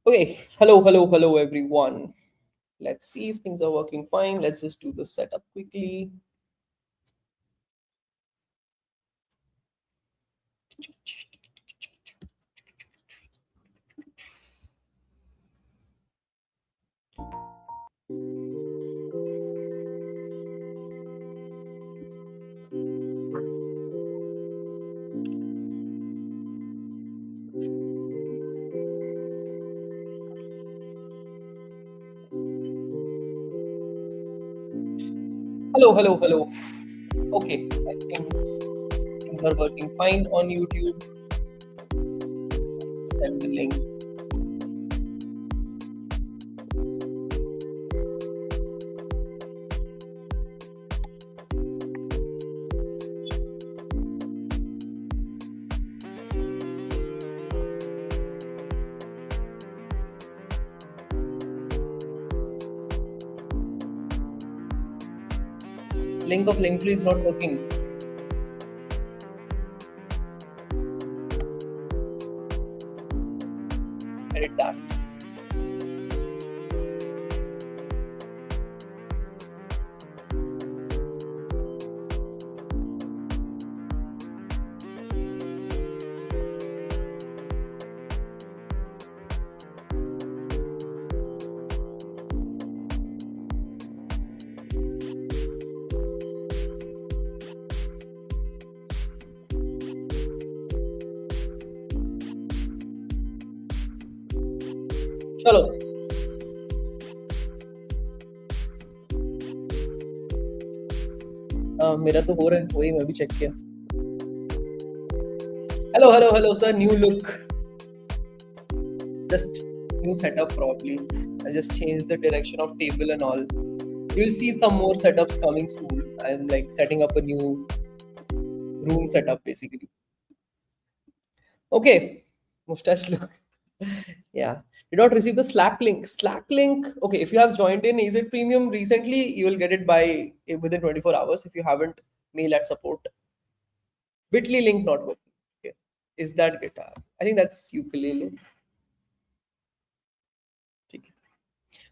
Okay, hello everyone. Let's see if things are working fine. Let's just do the setup quickly. Hello. Okay, I think things are working fine on YouTube. Send the link. Link of Linktree is not working. Edit that. चलो मेरा तो हो रहा है वही मैं भी check किया hello sir new look just new setup probably I just changed the direction of table and all you'll see some more setups coming soon I'm like setting up a new room setup basically okay mustache look yeah did not receive the slack link okay if you have joined in is it premium recently you will get it by within 24 hours if you haven't mail at support bit.ly link not working okay is that guitar I think that's ukulele okay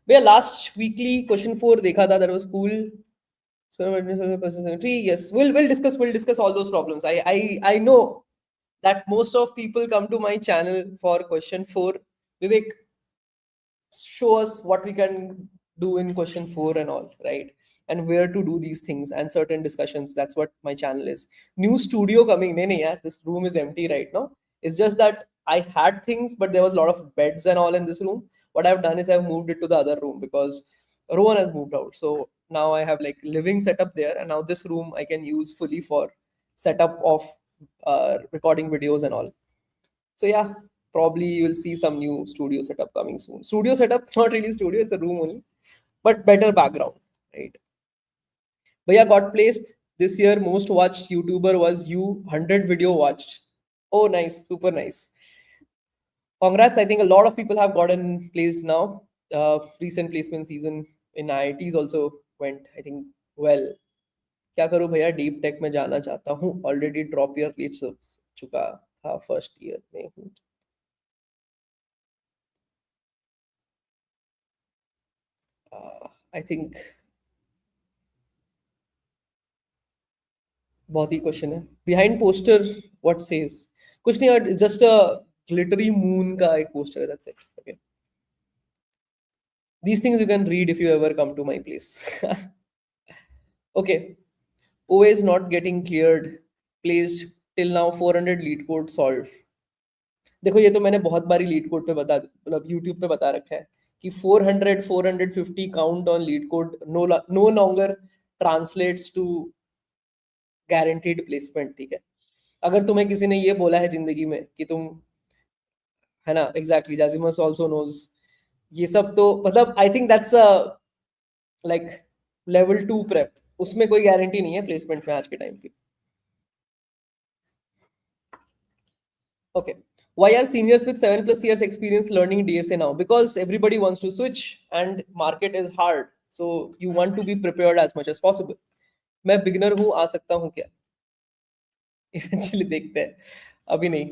भैया last weekly question 4 देखा था that was cool so yes we'll discuss all those problems I know that most of people come to my channel for question 4 Vivek show us what we can do in question 4 and all right and where to do these things and certain discussions that's what my channel is new studio coming nahi yaar this room is empty right now it's just that I had things but there was a lot of beds and all in this room what I've done is I've moved it to the other room because Rowan has moved out so now I have like living setup there and now this room I can use fully for setup of recording videos and all so yeah probably you will see some new studio setup coming soon studio setup not really studio it's a room only but better background right but yeah got placed this year most watched YouTuber was you 100 video watched oh nice super nice congrats I think a lot of people have gotten placed now recent placement season in IITs also went I think well क्या करूं भैया deep tech में जाना चाहता हूं already drop year ले चुका था फर्स्ट ईयर में हूं I think बहुत ही क्वेश्चन है बिहाइंड पोस्टर व्हाट सेज कुछ नहीं यार जस्ट अ ग्लिटरी मून का एक पोस्टर है that's it okay these things you can read if you ever come to my place okay OA is not getting cleared placed till now 400 lead code solved देखो ये तो मैंने बहुत बारी leet code पे बता मतलब YouTube पे बता रखा है कि 400 450 count on LeetCode no longer translates to guaranteed placement ठीक है अगर तुम्हें किसी ने ये बोला है जिंदगी में कि तुम है ना एग्जैक्टली जाजिमस आल्सो नोज ये सब तो मतलब I think that's a like level 2 prep उसमें कोई गारंटी नहीं है प्लेसमेंट में आज के टाइम पे okay why are seniors with 7+ years experience learning DSA now because everybody wants to switch and market is hard so you want to be prepared as much as possible मैं beginner हूँ आ सकता हूँ क्या eventually देखते हैं अभी नहीं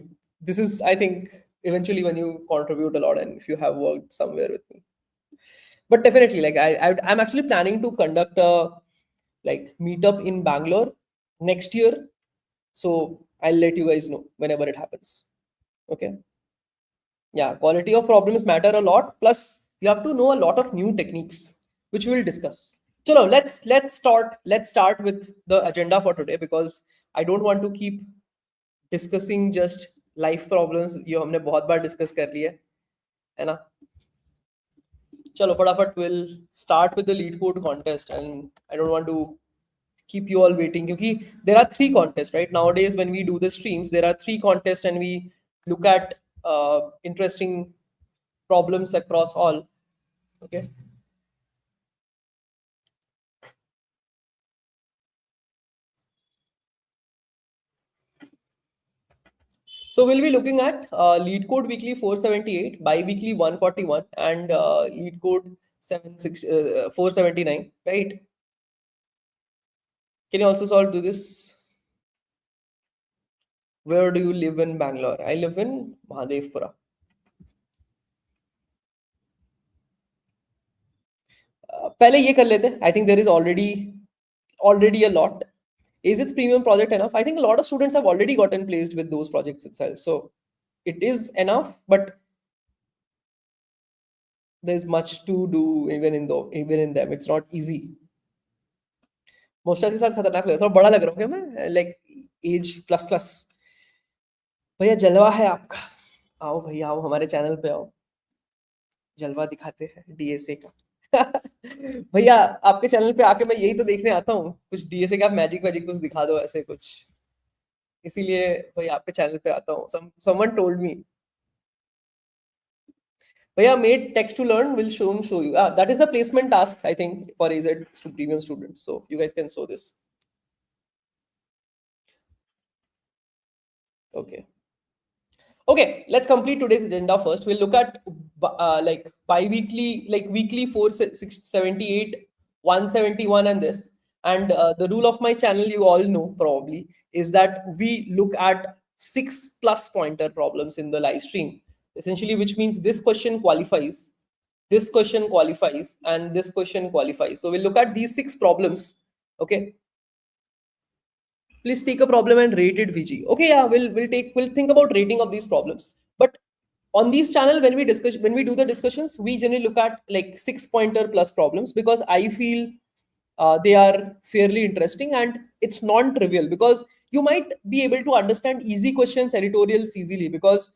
this is I think eventually when you contribute a lot and if you have worked somewhere with me. But definitely, like I'm actually planning to conduct a like meetup in Bangalore next year. So I'll let you guys know whenever it happens. Okay. Yeah, quality of problems matter a lot. Plus, you have to know a lot of new techniques, which we'll discuss. Chalo, let's start with the agenda for today because I don't want to keep discussing just life problems. ये हमने बहुत बार discuss कर लिया है ना? चलो फटाफट we'll start with the lead code contest and I don't want to keep you all waiting because there are three contests, right? Nowadays when we do the streams there are three contests and we look at interesting problems across all. Okay. So we'll be looking at LeetCode Weekly 478, Biweekly 141, and LeetCode 479, right? Can you also solve do this? Where do you live in Bangalore? I live in Mahadevpura. पहले ये कर लेते. I think there is already a lot. Is its premium project enough? I think a lot of students have already gotten placed with those projects itself. So it is enough, but there's much to do even in them. It's not easy. मोस्टा के साथ खतरनाक लग रहा है, थोड़ा बड़ा लग रहा हूँ क्या मैं, लाइक एज प्लस प्लस. भैया जलवा है आपका, आओ भैया आओ हमारे चैनल पे आओ, जलवा दिखाते हैं डीएसए का. भैया आपके चैनल पे आके मैं यही तो देखने आता हूँ, कुछ डीएसए का मैजिक वैजिक कुछ दिखा दो ऐसे कुछ, इसीलिए भैया आपके चैनल पे आता हूँ. Someone told me. भैया made text to learn will show you. That is the placement task I think for AZ to premium students. So you guys can show this. Okay. Okay, let's complete today's agenda first. We'll look at like bi-weekly, like weekly 478, 171 and this. And the rule of my channel, you all know probably, is that we look at 6+ pointer problems in the live stream. Essentially, which means this question qualifies, this question qualifies, and this question qualifies. So we'll look at these 6 problems. Okay. Please take a problem and rate it VG. Okay, yeah, we'll think about rating of these problems. But on these channel, when we do the discussions, we generally look at like 6 pointer plus problems because I feel they are fairly interesting and it's non-trivial because you might be able to understand easy questions, editorials easily because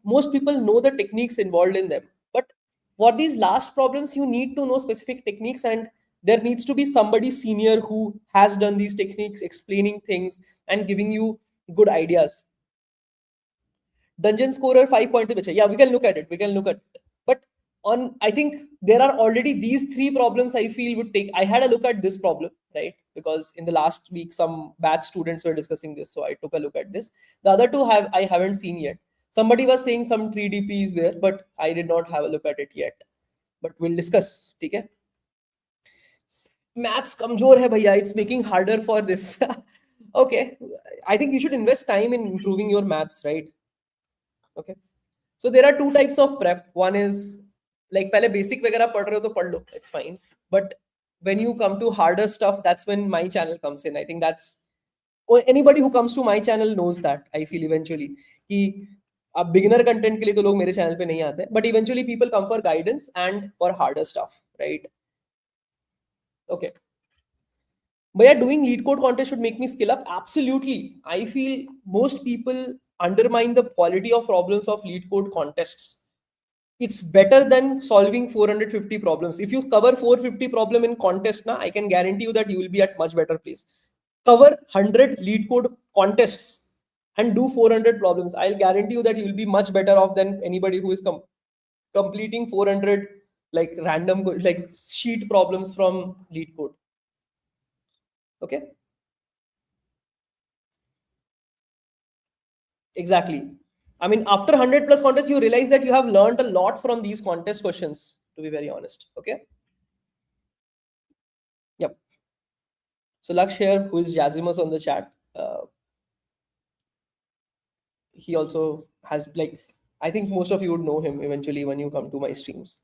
most people know the techniques involved in them. But for these last problems, you need to know specific techniques and there needs to be somebody senior who has done these techniques, explaining things and giving you good ideas. Dungeon scorer 5 pointer. Yeah, we can look at it. But I think there are already these 3 problems I feel would take. I had a look at this problem, right? Because in the last week, some batch students were discussing this. So I took a look at this. The other 2 I haven't seen yet. Somebody was saying some 3DP is there, but I did not have a look at it yet. But we'll discuss. Okay? Maths kamjor hai bhaiya, it's making harder for this. Okay, I think you should invest time in improving your maths, right? Okay, so there are 2 types of prep. One is like pehle basic वगैरह पढ़ रहे हो तो पढ़ लो, it's fine. But when you come to harder stuff, that's when my channel comes in. I think that's anybody who comes to my channel knows that. I feel eventually कि अब beginner content के लिए तो लोग मेरे channel पे नहीं आते, but eventually people come for guidance and for harder stuff, right? Okay. But yeah, doing LeetCode contest should make me skill up. Absolutely. I feel most people undermine the quality of problems of LeetCode contests. It's better than solving 450 problems. If you cover 450 problem in contest, I can guarantee you that you will be at much better place. Cover 100 LeetCode contests and do 400 problems. I'll guarantee you that you will be much better off than anybody who is completing 400 like random like sheet problems from LeetCode. Okay. Exactly. I mean, after 100 plus contests, you realize that you have learned a lot from these contest questions, to be very honest. Okay. Yep. So Laksh here, who is Jazimus on the chat, he also has like I think most of you would know him eventually when you come to my streams.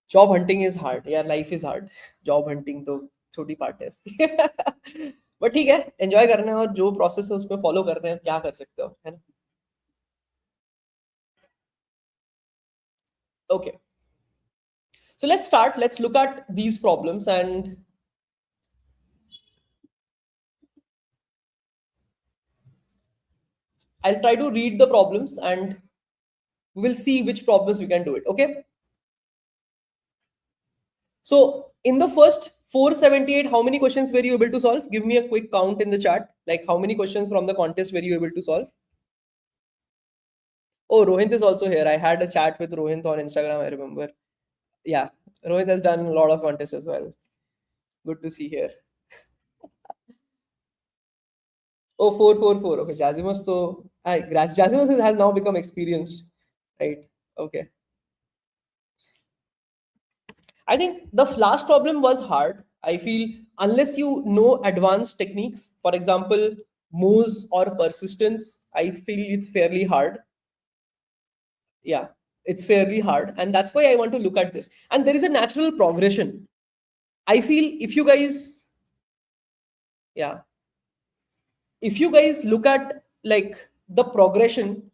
Job hunting is hard. Yeah, life is hard. Job hunting तो छोटी part है इसकी. But ठीक है, enjoy करना है और जो process है उसमें follow कर रहे हैं, क्या कर सकते हो, है ना? Okay. So let's start. Let's look at these problems and I'll try to read the problems and we'll see which problems we can do it. Okay. So in the first 478, how many questions were you able to solve? Give me a quick count in the chat. Like how many questions from the contest were you able to solve? Oh, Rohit is also here. I had a chat with Rohit on Instagram, I remember. Yeah, Rohit has done a lot of contests as well. Good to see here. Oh, 444. Okay, Jazimus. So, Jazimus has now become experienced, right? Okay. I think the last problem was hard. I feel unless you know advanced techniques, for example, moves or persistence, I feel it's fairly hard. Yeah, it's fairly hard. And that's why I want to look at this. And there is a natural progression. I feel if you guys, yeah, if you guys look at like the progression,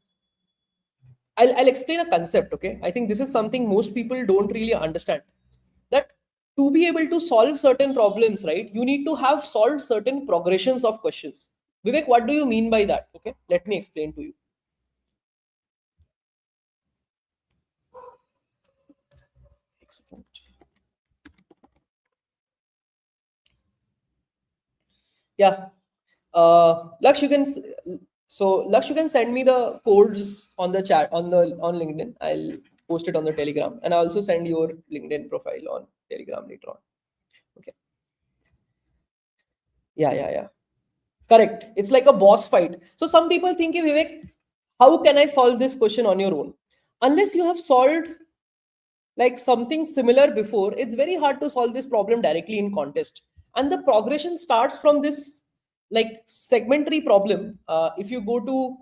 I'll explain a concept. Okay. I think this is something most people don't really understand. That to be able to solve certain problems, right, you need to have solved certain progressions of questions. Vivek, what do you mean by that? Okay, let me explain to you. Excellent. Yeah. Laksh, you can Laksh, you can send me the codes on the chat on LinkedIn. I'll post it on the Telegram, and I also send your LinkedIn profile on Telegram later on. Okay. Yeah. Correct. It's like a boss fight. So some people think, Vivek, how can I solve this question on your own? Unless you have solved like something similar before, it's very hard to solve this problem directly in contest. And the progression starts from this like segmentary problem. If you go to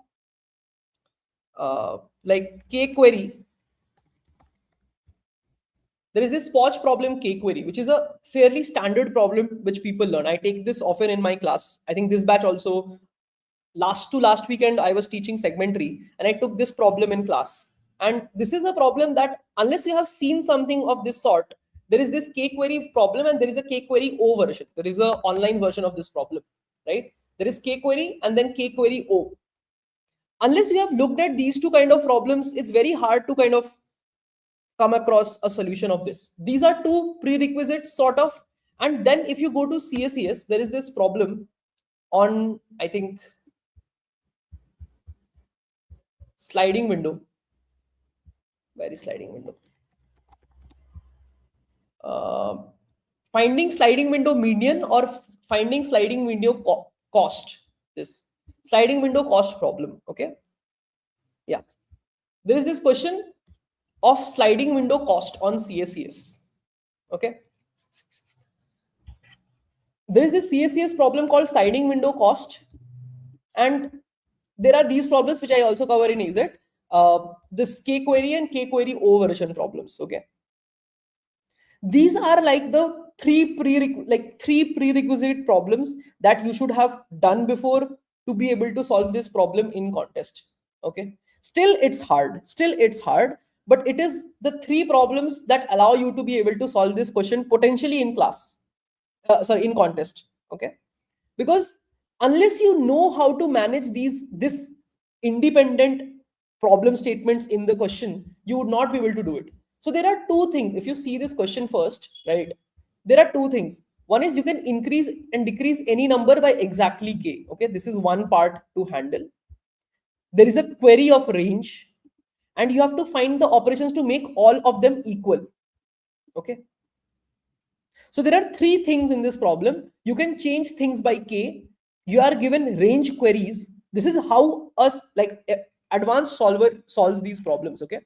like K query, there is this Poch problem K query, which is a fairly standard problem which people learn. I take this often in my class. I think this batch also, last weekend I was teaching segmentary and I took this problem in class. And this is a problem that unless you have seen something of this sort, there is this K query problem and there is a K query O version. There is an online version of this problem, right? There is K query and then K query O. Unless you have looked at these two kind of problems, it's very hard to kind of come across a solution of this. These are two prerequisites sort of. And then if you go to CSES, there is this problem on, I think, sliding window. Where is sliding window? Finding sliding window median or finding sliding window cost. This sliding window cost problem. Okay. Yeah. There is this question of sliding window cost on CSES. Okay. There is this CSES problem called sliding window cost. And there are these problems which I also cover in AZ. This K query and K query O version problems. Okay. These are like the three prerequisite problems that you should have done before to be able to solve this problem in contest. Okay. Still it's hard. But it is the three problems that allow you to be able to solve this question potentially in class. In contest. Okay. Because unless you know how to manage this independent problem statements in the question, you would not be able to do it. So there are two things. If you see this question first, right, there are two things. One is you can increase and decrease any number by exactly k. Okay, this is one part to handle. There is a query of range, and you have to find the operations to make all of them equal. Okay. So there are three things in this problem. You can change things by k. You are given range queries. This is how us like advanced solver solves these problems. Okay.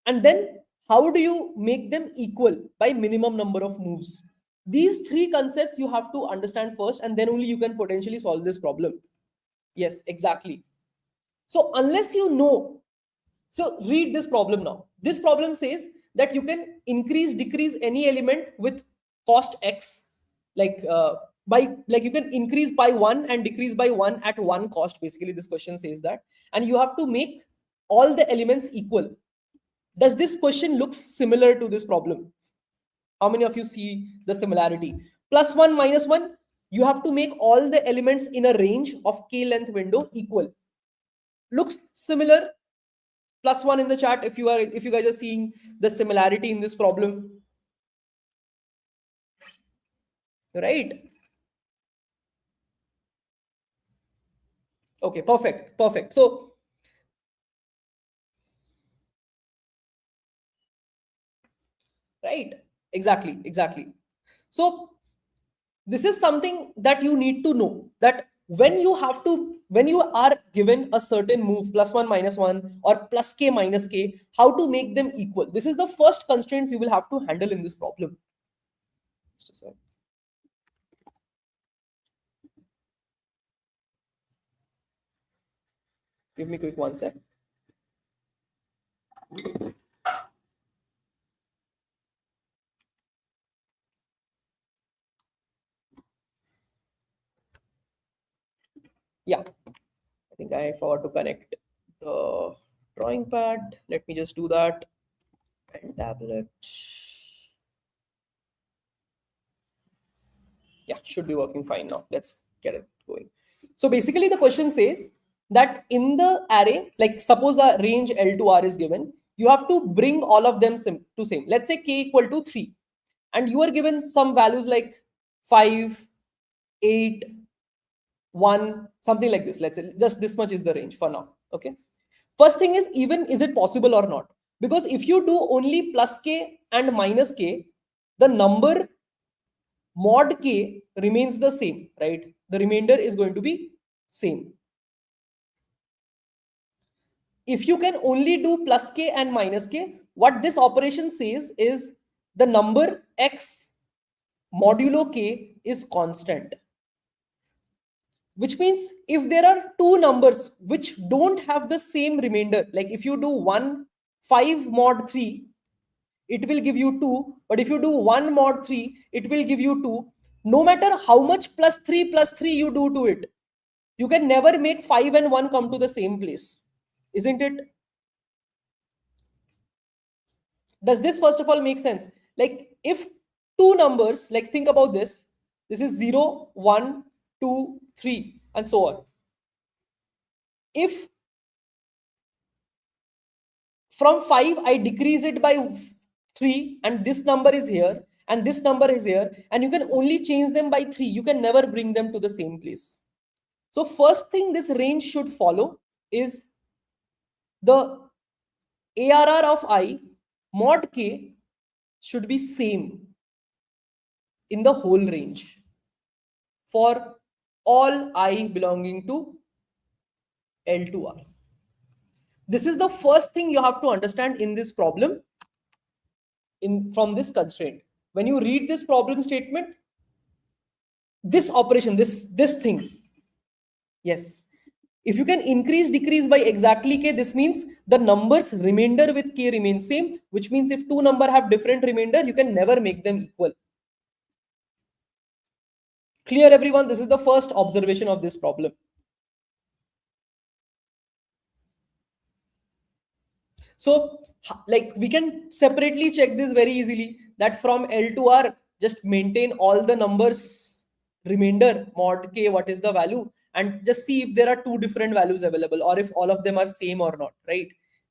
And then how do you make them equal by minimum number of moves? These three concepts you have to understand first, and then only you can potentially solve this problem. Yes, exactly. So unless you know, so read this problem now. This problem says that you can increase, decrease any element with cost x, like by like you can increase by 1 and decrease by 1 at one cost. Basically, this question says that, and you have to make all the elements equal. Does this question looks similar to this problem? How many of you see the similarity? Plus 1 minus 1, you have to make all the elements in a range of k length window equal. Looks similar? Plus 1 in the chat if you guys are seeing the similarity in this problem, right? Okay, perfect. So right, exactly. So this is something that you need to know, that when you are given a certain move, plus 1 minus 1 or plus k minus k, how to make them equal. This is the first constraints you will have to handle in this problem. Just a sec. Give me quick 1 sec. Yeah, I think I forgot to connect the drawing pad. Let me just do that. And tablet. Yeah, should be working fine now. Let's get it going. So basically the question says that in the array, like suppose a range L to R is given, you have to bring all of them to same. Let's say k equal to 3. And you are given some values like 5, 8, 1, something like this. Let's say just this much is the range for now. Okay. First thing is, even is it possible or not? Because if you do only plus k and minus k, the number mod k remains the same, right? The remainder is going to be same. If you can only do plus k and minus k, what this operation says is the number x modulo k is constant. Which means if there are two numbers which don't have the same remainder, like if you do 1, 5 mod 3, it will give you 2. But if you do 1 mod 3, it will give you 2. No matter how much plus 3 you do to it, you can never make 5 and 1 come to the same place. Isn't it? Does this first of all make sense? Like if two numbers, like think about this. This is 0, 1, 2, 3, and so on. If from 5 I decrease it by 3 and this number is here and this number is here, and you can only change them by 3, you can never bring them to the same place. So first thing this range should follow is the ARR of I mod k should be same in the whole range for all I belonging to L to R. This is the first thing you have to understand in this problem, from this constraint. When you read this problem statement, this operation, this thing, yes, if you can increase, decrease by exactly k, this means the numbers remainder with k remain same, which means if two number have different remainder, you can never make them equal. Clear, everyone? This is the first observation of this problem. So like we can separately check this very easily, that from L to R, just maintain all the numbers remainder mod k, what is the value, and just see if there are two different values available or if all of them are same or not, right?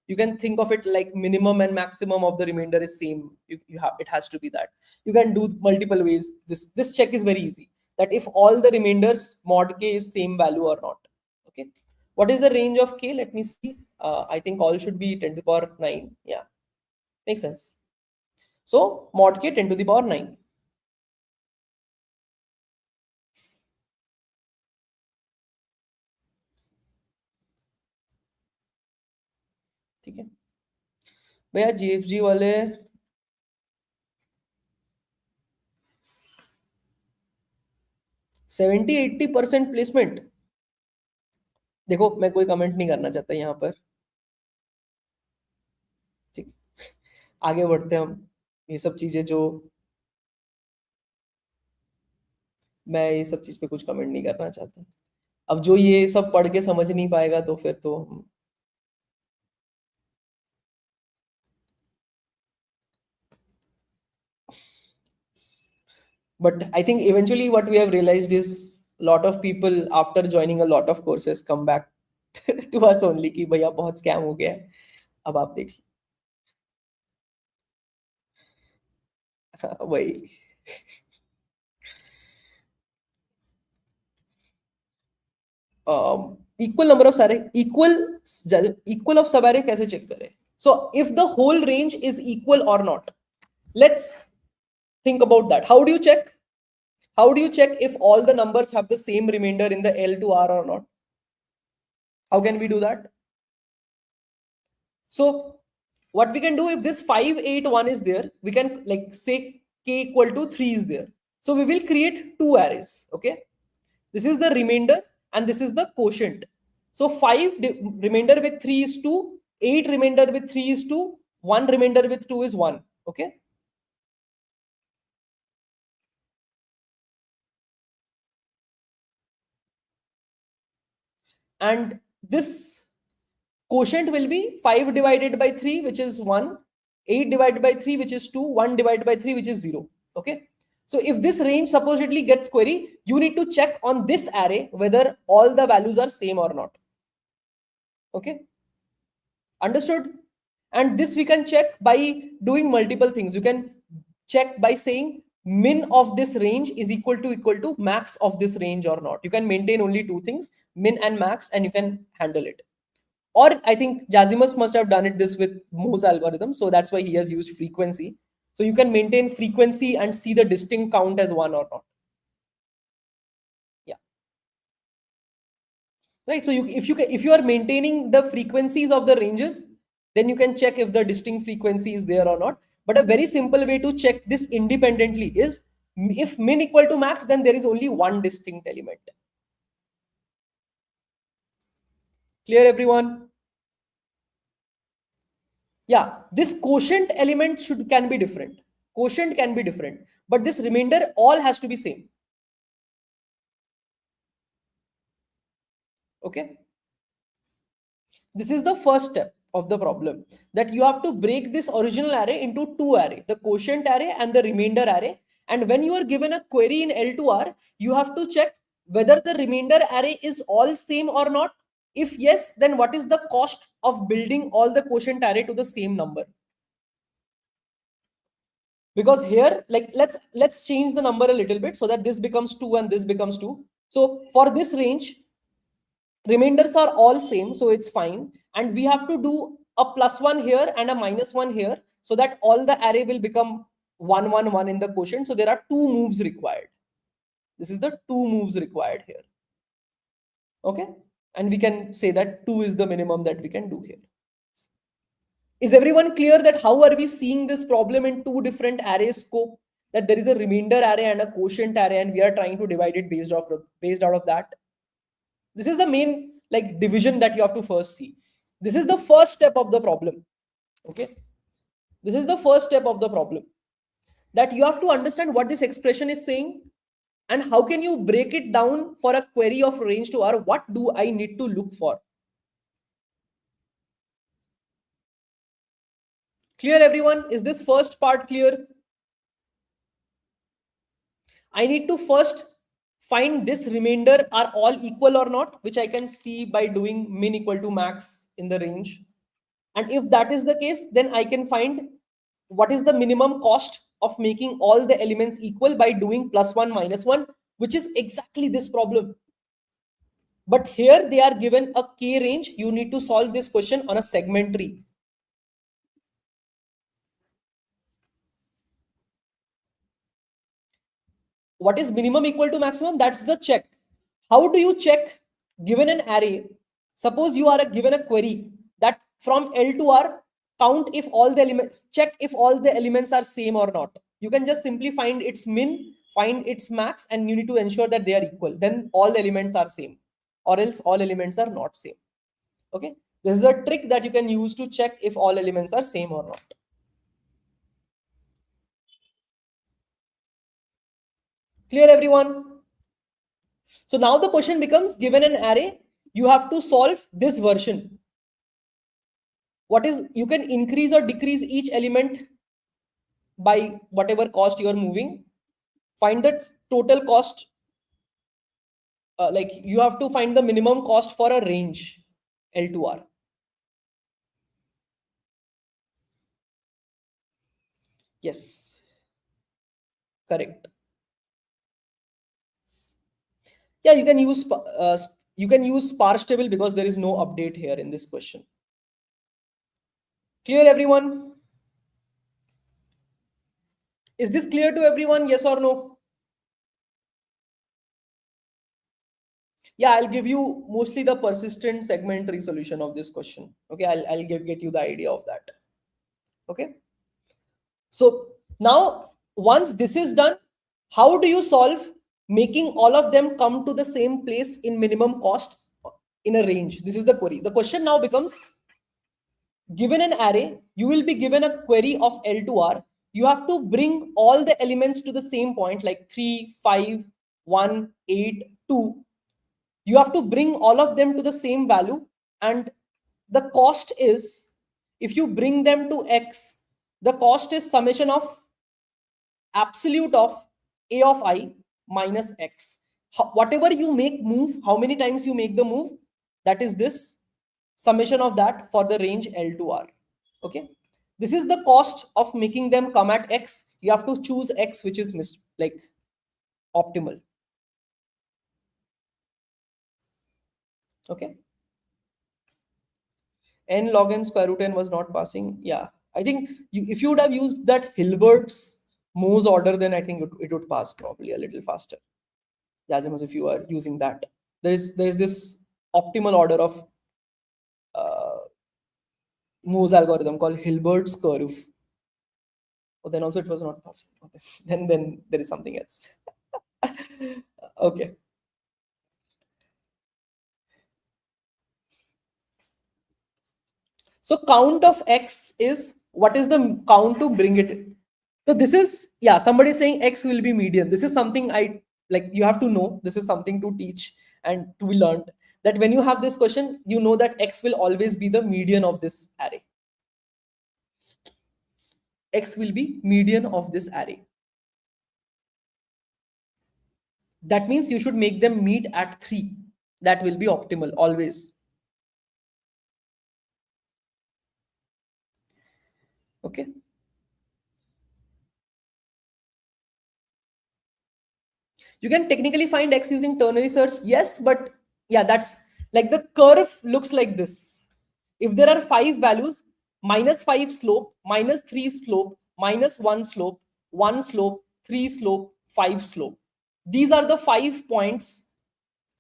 You can think of it like minimum and maximum of the remainder is same. You have, it has to be that. You can do multiple ways. This check is very easy, that if all the remainders mod k is same value or not. Okay. What is the range of k? Let me see. I think all should be 10 to the power 9. Yeah, makes sense. So mod k 10 to the power 9. ठीक है भैया, GFG वाले 70-80% placement. देखो मैं कोई comment नहीं करना चाहता यहाँ पर, ठीक, आगे बढ़ते हैं हम। ये सब चीजें जो, मैं ये सब चीज पे कुछ कमेंट नहीं करना चाहता। अब जो ये सब पढ़ के समझ नहीं पाएगा तो फिर तो, but I think eventually what we have realized is lot of people after joining a lot of courses come back to us only कि भैया बहुत स्कैम हो गया है, अब आप देख वही। इक्वल नंबर ऑफ सारे इक्वल ऑफ सब एरे कैसे चेक करें? So if the whole range is equal और not, let's think about that. How do you check? How do you check if all the numbers have the same remainder in the L to R or not? How can we do that? So what we can do, if this 5 8 1 is there, we can like say k equal to 3 is there, so we will create two arrays. Okay, this is the remainder and this is the quotient. So 5 remainder with 3 is 2, 8 remainder with 3 is 2, 1 remainder with 2 is 1. Okay, and this quotient will be 5 divided by 3, which is 1, 8 divided by 3, which is 2, 1 divided by 3, which is 0. Okay, so if this range supposedly gets query, you need to check on this array whether all the values are same or not. Okay, understood? And this we can check by doing multiple things. You can check by saying min of this range is equal to max of this range or not. You can maintain only two things, min and max, and you can handle it. Or I think Jasimus must have done it this with Mohs algorithm, so that's why he has used frequency. So you can maintain frequency and see the distinct count as 1 or not. Yeah, right. So if you are maintaining the frequencies of the ranges, then you can check if the distinct frequency is there or not. But a very simple way to check this independently is, if min equal to max, then there is only one distinct element. Clear, everyone? Yeah, this quotient element can be different. Quotient can be different, but this remainder all has to be same. Okay, this is the first step of the problem, that you have to break this original array into two arrays, the quotient array and the remainder array. And when you are given a query in L2R, you have to check whether the remainder array is all same or not. If yes, then what is the cost of building all the quotient array to the same number? Because here, like, let's change the number a little bit so that this becomes 2 and this becomes 2. So for this range, remainders are all same, so it's fine. And we have to do a +1 here and a -1 here, so that all the array will become 1 1 1 in the quotient. So there are two moves required. This is the two moves required here. Okay, and we can say that 2 is the minimum that we can do here. Is everyone clear that how are we seeing this problem in two different array scope? That there is a remainder array and a quotient array, and we are trying to divide it based out of that. This is the main like division that you have to first see. This is the first step of the problem. Okay, this is the first step of the problem, that you have to understand what this expression is saying and how can you break it down for a query of range to R. What do I need to look for? Clear, everyone? Is this first part clear? I need to first find this remainder are all equal or not, which I can see by doing min equal to max in the range. And if that is the case, then I can find what is the minimum cost of making all the elements equal by doing +1 -1, which is exactly this problem. But here they are given a k range. You need to solve this question on a segment tree. What is minimum equal to maximum? That's the check. How do you check given an array? Suppose you are given a query that from L to R, count if all the elements, check if all the elements are same or not. You can just simply find its min, find its max, and you need to ensure that they are equal. Then all elements are same. or else all elements are not same. Okay, this is a trick that you can use to check if all elements are same or not. Clear, everyone? So now the question becomes, given an array, you have to solve this version. What is, you can increase or decrease each element by whatever cost you are moving. Find the total cost, like you have to find the minimum cost for a range L2R. Yes, correct. Yeah, you can use sparse table because there is no update here in this question. Clear, everyone? Is this clear to everyone? Yes or no? Yeah, I'll give you mostly the persistent segment resolution of this question. Okay, I'll get you the idea of that. Okay. So now, once this is done, how do you solve making all of them come to the same place in minimum cost in a range? This is the query. The question now becomes, given an array, you will be given a query of L2R. You have to bring all the elements to the same point, like 3, 5, 1, 8, 2. You have to bring all of them to the same value, and the cost is, if you bring them to X, the cost is summation of absolute of A of I minus X. Whatever you make move, how many times you make the move, that is this summation of that for the range L2R. Okay, this is the cost of making them come at X. You have to choose X which is like optimal. Okay, n log n square root n was not passing. Yeah, I think if you would have used that Hilbert's Mohs order, then I think it would pass probably a little faster. Yazimus, if you are using that, there is this optimal order of Mohs algorithm called Hilbert's curve. Oh, then also it was not passing. Okay. Then there is something else. Okay. So count of X is, what is the count to bring it in? So this is, yeah, somebody is saying X will be median. This is something I like, you have to know. This is something to teach and to be learned, that when you have this question, you know that X will always be the median of this array. X will be median of this array. That means you should make them meet at 3. That will be optimal always. Okay. You can technically find X using ternary search. Yes, but yeah, that's like the curve looks like this. If there are 5 values, -5 slope, -3 slope, -1 slope, 1 slope, 3 slope, 5 slope. These are the 5 points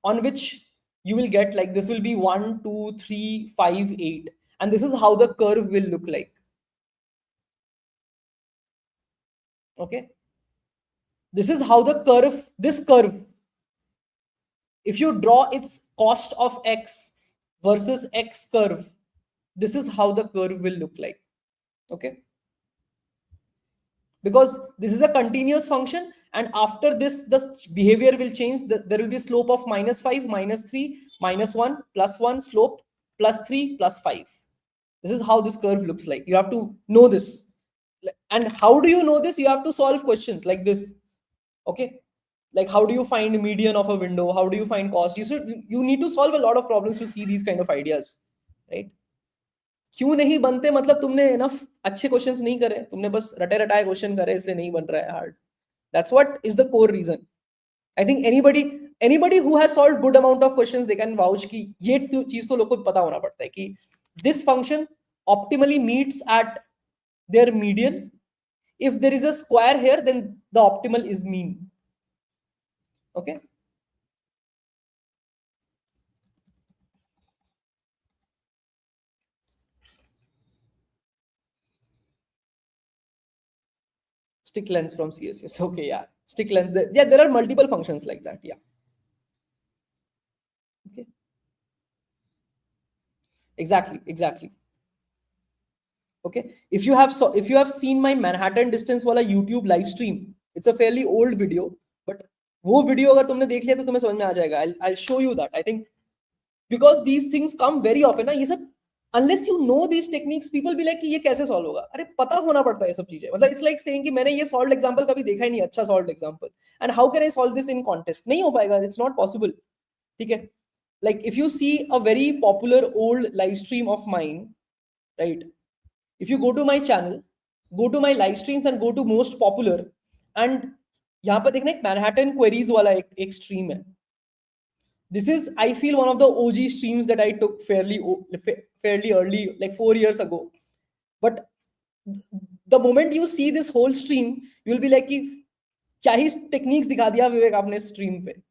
on which you will get, like this will be 1, 2, 3, 5, 8. And this is how the curve will look like. Okay. This is how the curve, this curve, if you draw its cost of X versus X curve, this is how the curve will look like. Okay. Because this is a continuous function, and after this, the behavior will change. There will be slope of -5, -3, -1, +1, slope +3, +5. This is how this curve looks like. You have to know this. And how do you know this? You have to solve questions like this. Okay. Like, how do you find median of a window? How do you find cost? You need to solve a lot of problems to see these kind of ideas, right? क्यों नहीं बनते, मतलब तुमने enough अच्छे questions नहीं करे, तुमने बस रटे रटाए क्वेश्चन करे, इसलिए नहीं बन रहा है hard. That's what is the core reason. I think anybody who has solved good amount of questions, they can vouch कि ये चीज तो लोग को पता होना पड़ता है कि this function optimally meets at their median. If there is a square here, then the optimal is mean. Okay. Stick length from CSS. Okay, yeah. Stick length. Yeah, there are multiple functions like that. Yeah. Okay. Exactly. Okay, if you have seen my Manhattan distance वाला YouTube live stream, it's a fairly old video, but वो video अगर तुमने देख लिया तो तुम्हें समझ में आ जाएगा. I'll show you that. I think because these things come very often ना, ये सब unless you know these techniques, people be like कि ये कैसे solve होगा. अरे पता होना पड़ता है ये सब चीजें. मतलब it's like saying कि मैंने ये solved example कभी देखा ही नहीं, अच्छा solved example, and how can I solve this in contest? नहीं हो पाएगा. It's not possible. ठीक है. Like if you see a very popular old live stream of mine, right? If you go to my channel, go to my live streams and go to most popular, and यहाँ पर देखना एक Manhattan queries वाला एक stream है. This is, I feel, one of the OG streams that I took fairly early, like 4 years ago. But the moment you see this whole stream, you will be like, क्या ही techniques दिखा दिया विवेक आपने stream पे,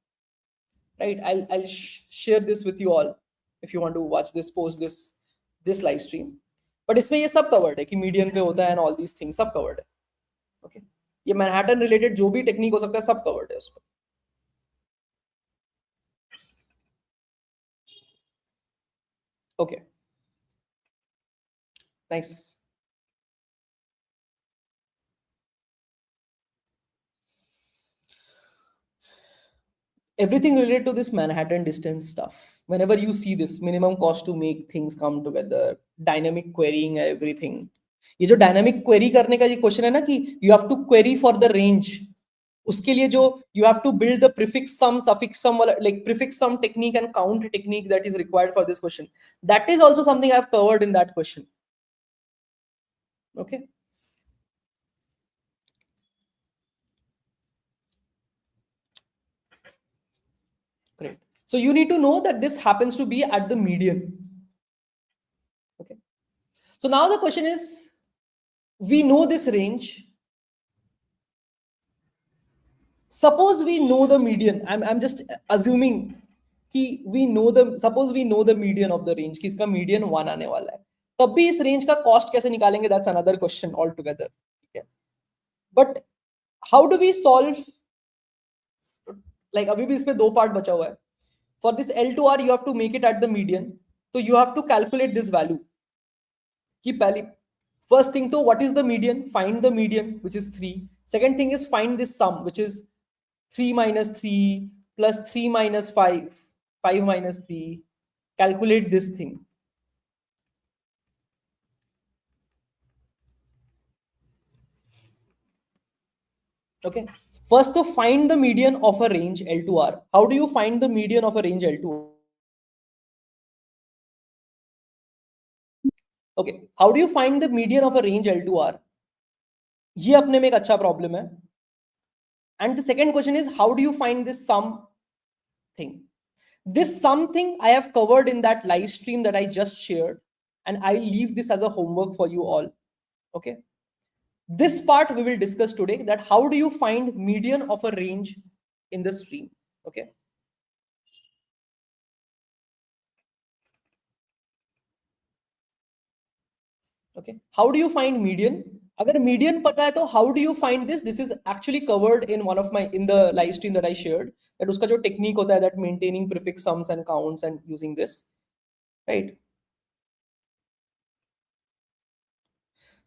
right? I'll share this with you all if you want to watch this, post this live stream. But इसमें ये सब covered है कि median पे होता है and all these things सब covered है. Okay, ये Manhattan related जो भी technique हो सकता है सब covered है उसमें. Okay, nice. Everything related to this Manhattan distance stuff. Whenever you see this minimum cost to make things come together, dynamic querying and everything. ये जो dynamic query करने का ये question है ना कि you have to query for the range. उसके लिए जो you have to build the prefix sum, suffix sum, like prefix sum technique and count technique that is required for this question. That is also something I have covered in that question. Okay. Great. So you need to know that this happens to be at the median. Okay. So now the question is, we know this range. Suppose we know the median. I'm just assuming कि suppose we know the median of the range, कि इसका median 1 आने वाला है. तब भी इस range का cost कैसे निकालेंगे? That's another question altogether. Okay. But how do we solve? Like अभी भी इसमें दो part बचा हुआ है. For this L2R, you have to make it at the median. So you have to calculate this value. कि पहली first thing तो what is the median? Find the median, which is 3. Second thing is find this sum, which is 3 minus 3 plus 3 minus 5, 5 minus 3. Calculate this thing. Okay. First to find the median of a range L2R. How do you find the median of a range L2R? Okay. How do you find the median of a range L2R? ये अपने में एक अच्छा problem है. And the second question is, how do you find this sum thing? This sum thing I have covered in that live stream that I just shared, and I'll leave this as a homework for you all. Okay. This part we will discuss today, that how do you find median of a range in the stream? Okay. Okay. How do you find median? अगर median पता है तो how do you find this? This is actually covered in in the live stream that I shared. That उसका जो technique होता है, that maintaining prefix sums and counts and using this, right?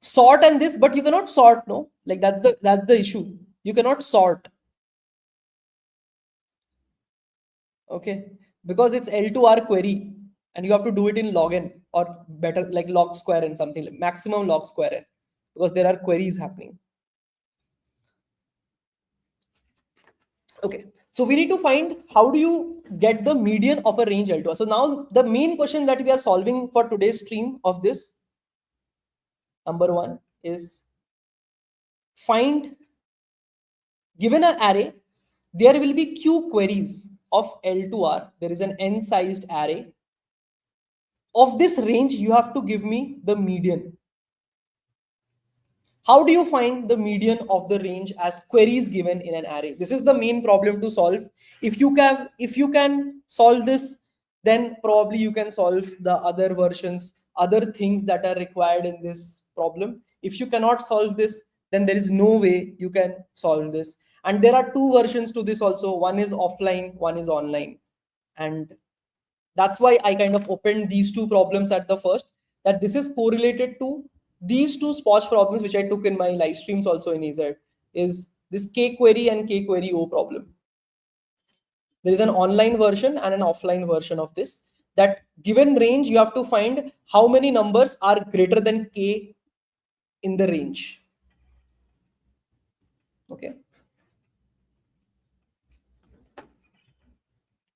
Sort and this, but you cannot sort, no? Like that's the issue. You cannot sort. Okay, because it's L2R query and you have to do it in log n, or better like log square n, something like maximum log square n, because there are queries happening. Okay, so we need to find how do you get the median of a range L2R. So now the main question that we are solving for today's stream of this, number 1 is find, given an array, there will be q queries of L2R. There is an n sized array. Of this range, you have to give me the median. How do you find the median of the range as queries given in an array? This is the main problem to solve. If you can solve this, then probably you can solve the other versions, other things that are required in this problem. If you cannot solve this, then there is no way you can solve this. And there are two versions to this also. One is offline, one is online. And That's why I kind of opened these two problems at the first, that this is correlated to these two Spotch problems, which I took in my live streams also in AZ, is this K query and K query O problem. There is an online version and an offline version of this. That given range, you have to find how many numbers are greater than K in the range. Okay.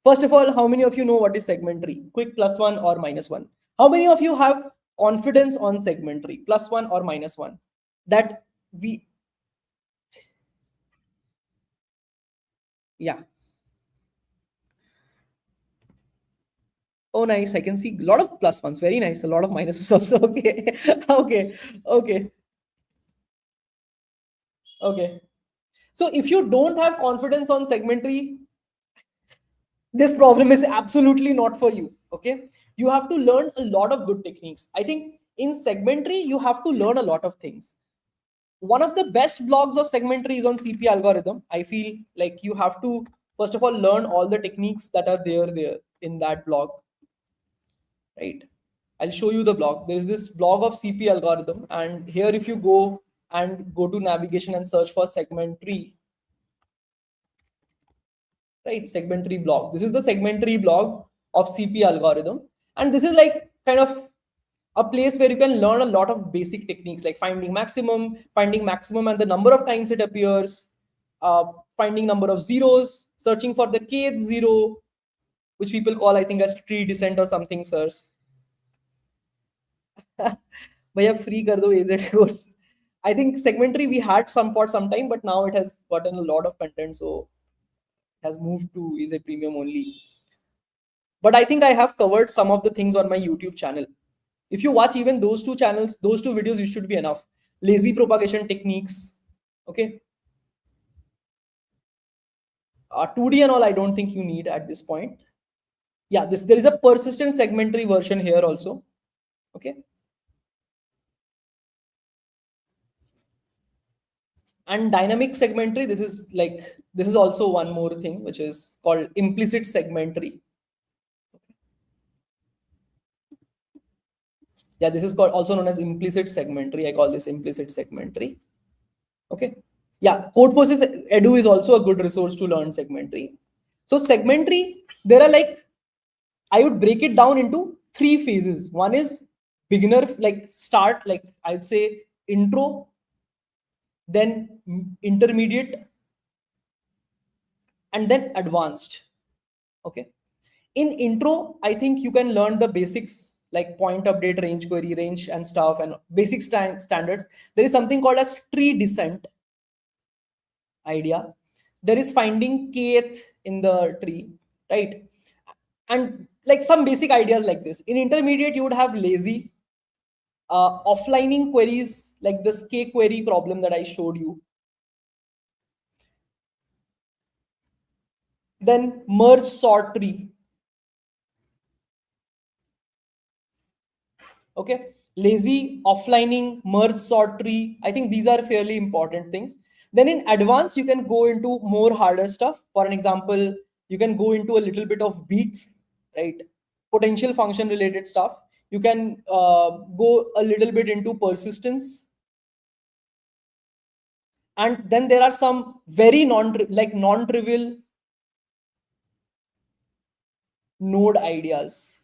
First of all, how many of you know what is segment tree? Quick +1 or -1. How many of you have confidence on segment tree? +1 or -1? That we, yeah. Oh, nice. I can see a lot of +1s. Very nice. A lot of -1s also. Okay. Okay. Okay. Okay. So if you don't have confidence on segment tree, this problem is absolutely not for you. Okay. You have to learn a lot of good techniques. I think in segment tree, you have to learn a lot of things. One of the best blogs of segment tree is on CP algorithm. I feel like you have to, first of all, learn all the techniques that are there in that blog. Right. I'll show you the blog. There is this blog of CP algorithm. And here, if you go to navigation and search for segment tree, right, segment tree blog. This is the segment tree blog of CP algorithm. And this is like kind of a place where you can learn a lot of basic techniques like finding maximum and the number of times it appears, finding number of zeros, searching for the kth zero, which people call, I think, as tree descent or something, sirs. Bhaiya, free kar do AZ course. I think segment tree we had some for some time, but now it has gotten a lot of content, so it has moved to AZ Premium only. But I think I have covered some of the things on my YouTube channel. If you watch even those two channels, those two videos, you should be enough. Lazy propagation techniques. Okay. 2D and all, I don't think you need at this point. Yeah, there is a persistent segment tree version here also. Okay. And dynamic segment tree, this is also one more thing, which is called implicit segment tree. Yeah, this is called also known as implicit segment tree. I call this implicit segment tree. Okay. Yeah, CodeForces Edu is also a good resource to learn segment tree. So segment tree, there are I would break it down into 3 phases. One is beginner, start, I would say intro, then intermediate, and then advanced. Okay. In intro, I think you can learn the basics like point update, range query, range and stuff, and basic standards. There is something called as tree descent idea. There is finding kth in the tree, right? And some basic ideas like this. In intermediate, you would have lazy, offlining queries like this K query problem that I showed you. Then merge sort tree. Okay, lazy, offlining, merge sort tree. I think these are fairly important things. Then in advance, you can go into more harder stuff. For an example, you can go into a little bit of beats, right? Potential function related stuff. You can go a little bit into persistence. And then there are some very non-trivial node ideas,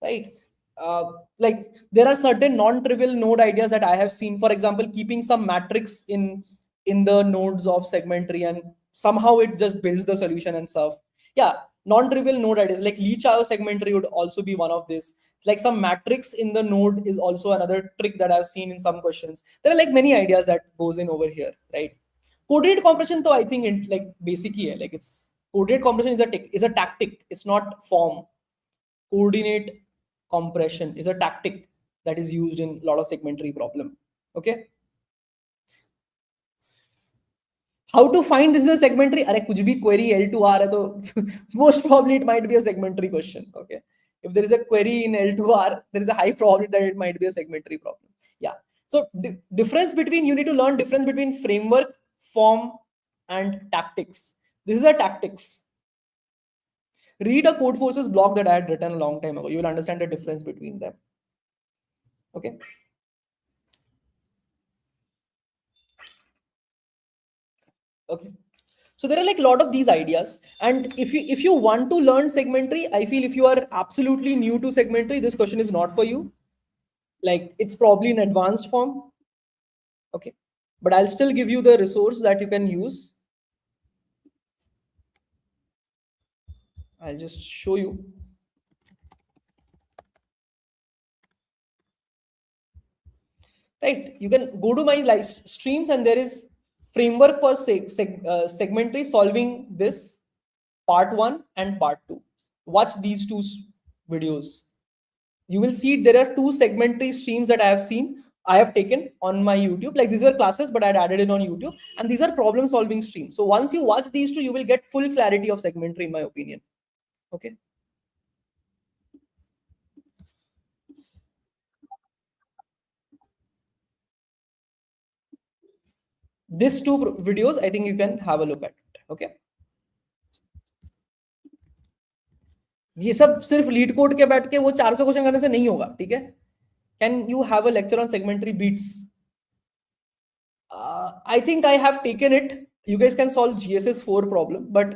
right? There are certain non-trivial node ideas that I have seen. For example, keeping some matrix in the nodes of segment tree, and somehow it just builds the solution and stuff. Yeah, non-trivial node ideas like LeetCode segment tree would also be one of this. Like some matrix in the node is also another trick that I've seen in some questions. There are many ideas that goes in over here, right? Coordinate compression, though, I think basically it's coordinate compression is a tactic. It's not form. Coordinate compression is a tactic that is used in a lot of segment tree problem. Okay. How to find this is a segment tree? Arey, kuch bhi query L2R hai, to most probably it might be a segment tree question. Okay. If there is a query in L2R, there is a high probability that it might be a segment tree problem. Yeah. So you need to learn difference between framework, form, and tactics. This is a tactics. Read a code forces blog that I had written a long time ago. You will understand the difference between them. Okay. Okay. So there are like a lot of these ideas. And if you want to learn segmentary, I feel if you are absolutely new to segmentary, this question is not for you. Like it's probably in advanced form. Okay. But I'll still give you the resource that you can use. I'll just show you. Right. You can go to my live streams and there is framework for segmentary solving this part 1 and part 2. Watch these two videos. You will see there are 2 segmentary streams that I have taken on my YouTube. Like these were classes, but I had added it on YouTube. And these are problem solving streams. So once you watch these 2, you will get full clarity of segmentary, in my opinion. Okay. These 2 videos, I think you can have a look at it. Okay. ये सब सिर्फ leet code के बैठ के वो 400 question करने से नहीं होगा, ठीक है? Can you have a lecture on segmentary beats? I think I have taken it. You guys can solve GSS 4 problem, but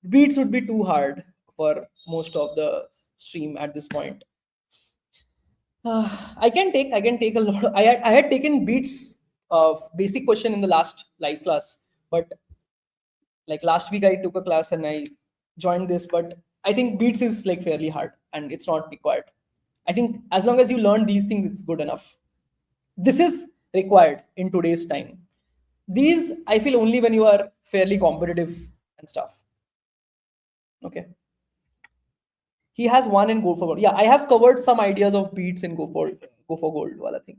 beats would be too hard for most of the stream at this point. I can take a lot. I had taken beats of basic question in the last live class, but like last week I took a class and I joined this, but I think beats is like fairly hard and it's not required. I think as long as you learn these things, it's good enough. This is required in today's time. These I feel only when you are fairly competitive and stuff. Okay. He has one in Go for Gold. Yeah, I have covered some ideas of beats in Go for Gold. Wala thing.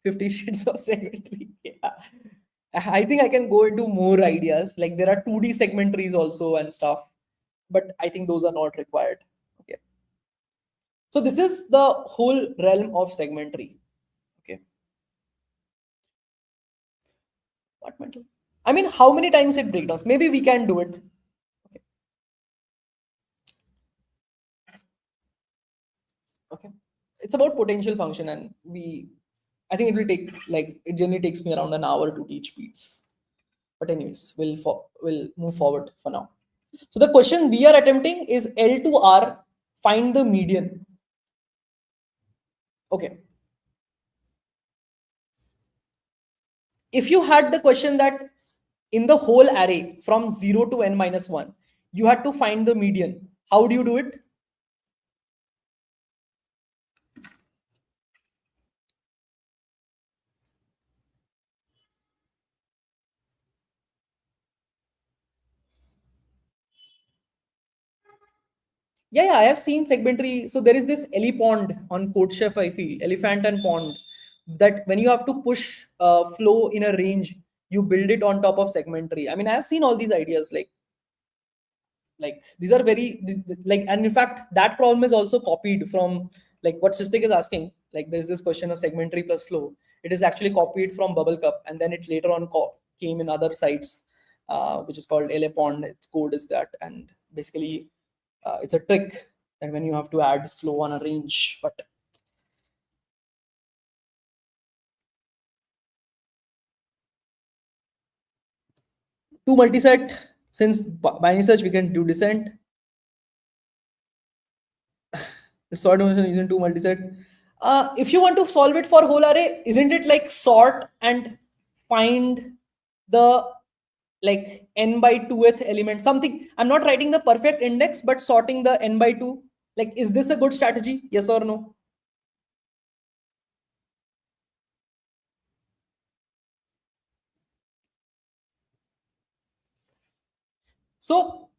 50 sheets of segmentary. Yeah. I think I can go into more ideas. Like there are 2D segmentaries also and stuff, but I think those are not required. Okay. So this is the whole realm of segmentary. Okay. What mental? I mean, how many times it breakdowns? Maybe we can do it. Okay. Okay. It's about potential function, and I think it will take like it generally takes me around an hour to teach beats. But anyways, we'll move forward for now. So the question we are attempting is L to R, find the median. Okay. If you had the question that in the whole array from 0 to n minus 1, you had to find the median, how do you do it? Yeah, I have seen segmentary. So there is this pond on CodeChef, I feel, elephant and pond, that when you have to push flow in a range, you build it on top of segmentary. I mean, I have seen all these ideas, like these are very like, and in fact, that problem is also copied from like what Shistik is asking. Like there's this question of segmentary plus flow. It is actually copied from Bubble Cup, and then it later on came in other sites, which is called pond. Its code is that, and basically it's a trick that when you have to add flow on a range, but to multiset, since binary search we can do descent. The sort of using two multiset. If you want to solve it for whole array, isn't it like sort and find the like n by 2th element, something? I'm not writing the perfect index, but sorting the n by 2. Like, is this a good strategy? Yes or no? So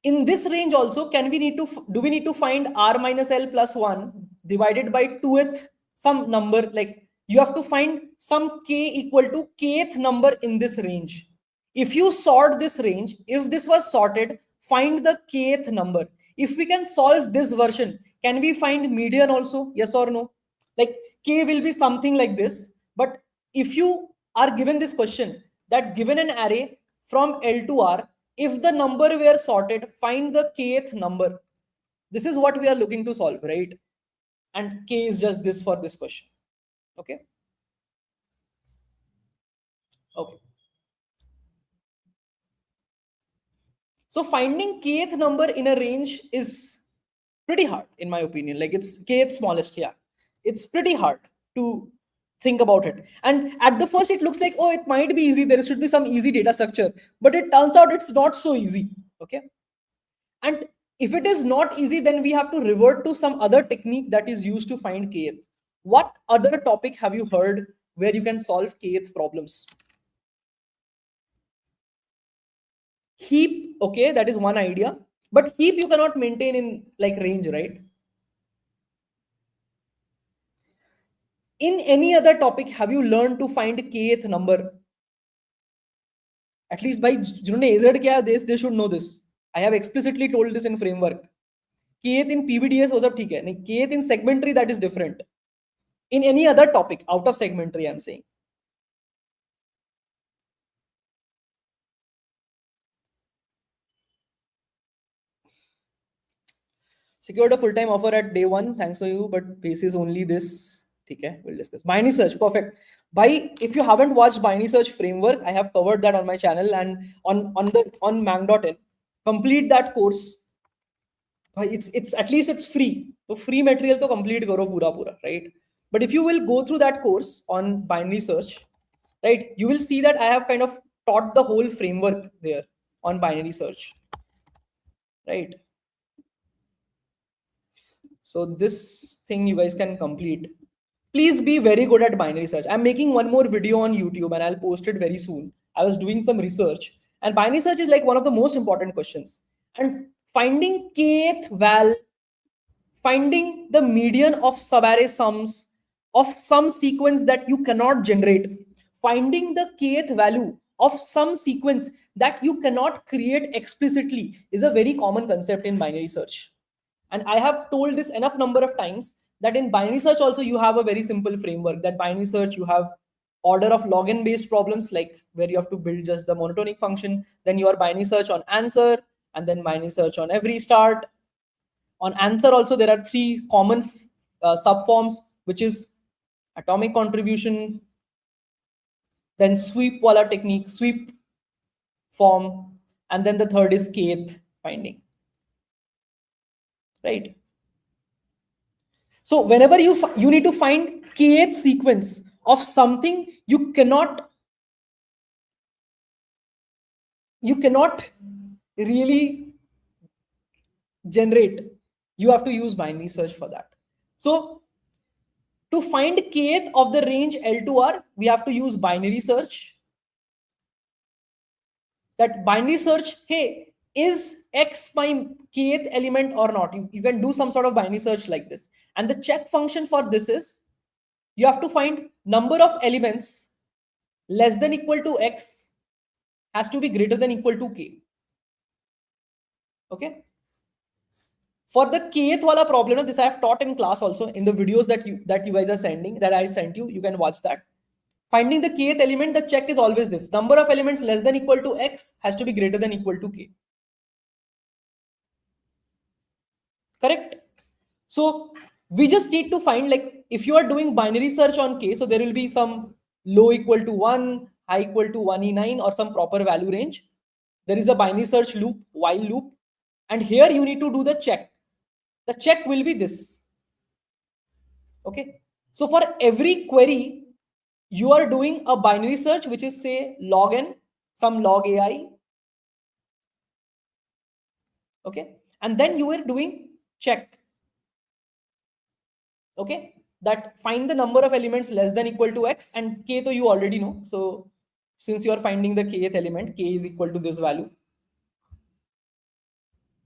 in this range also, do we need to find r minus l plus 1 divided by 2th some number? Like you have to find some k equal to kth number in this range. If you sort this range, if this was sorted, find the kth number. If we can solve this version, can we find median also? Yes or no? Like k will be something like this. But if you are given this question that given an array from L to R, if the number were sorted, find the kth number. This is what we are looking to solve, right? And k is just this for this question. Okay. Okay. So finding kth number in a range is pretty hard, in my opinion. Like it's kth smallest, yeah. It's pretty hard to think about it. And at the first, it looks like, oh, it might be easy. There should be some easy data structure, but it turns out it's not so easy. Okay. And if it is not easy, then we have to revert to some other technique that is used to find kth. What other topic have you heard where you can solve kth problems? Heap, okay, that is one idea. But heap you cannot maintain in like range, right? In any other topic, have you learned to find kth number? At least by जिन्होंने AZ किया, they should know this. I have explicitly told this in framework. Kth in PBDS वो सब ठीक है. नहीं, kth in segmentary, that is different. In any other topic out of segmentary, I'm saying. Secured a full-time offer at day one. Thanks for you, but base is only this. Okay, we'll discuss. Binary search, perfect. If you haven't watched binary search framework, I have covered that on my channel and on mang.in. Complete that course. It's at least it's free. So free material to complete karo pura, right? But if you will go through that course on binary search, right, you will see that I have kind of taught the whole framework there on binary search, right? So this thing you guys can complete. Please be very good at binary search. I'm making one more video on YouTube and I'll post it very soon. I was doing some research and binary search is like one of the most important questions. And finding kth val, finding the median of subarray sums of some sequence that you cannot generate, finding the kth value of some sequence that you cannot create explicitly is a very common concept in binary search. And I have told this enough number of times that in binary search also you have a very simple framework. That binary search, you have order of log n based problems, like where you have to build just the monotonic function. Then your binary search on answer, and then binary search on every start. On answer also there are three common subforms, which is atomic contribution, then sweep wala technique, sweep form, and then the third is kth finding. Right? So whenever you need to find kth sequence of something you cannot really generate, you have to use binary search for that. So to find kth of the range L to R, we have to use binary search. That binary search, hey, is X my kth element or not? You can do some sort of binary search like this. And the check function for this is, you have to find number of elements less than equal to X has to be greater than equal to K. Okay. For the kth wala problem, this I have taught in class also in the videos that you guys are sending, that I sent you. You can watch that. Finding the kth element, the check is always this: number of elements less than equal to X has to be greater than equal to K. Correct? So we just need to find, like, if you are doing binary search on K, so there will be some low equal to 1, high equal to 1e9 or some proper value range. There is a binary search loop, while loop. And here you need to do the check. The check will be this. Okay. So for every query, you are doing a binary search, which is say log n, some log ai. Okay. And then you are doing check. Okay. That find the number of elements less than equal to X, and K though you already know. So since you are finding the kth element, K is equal to this value.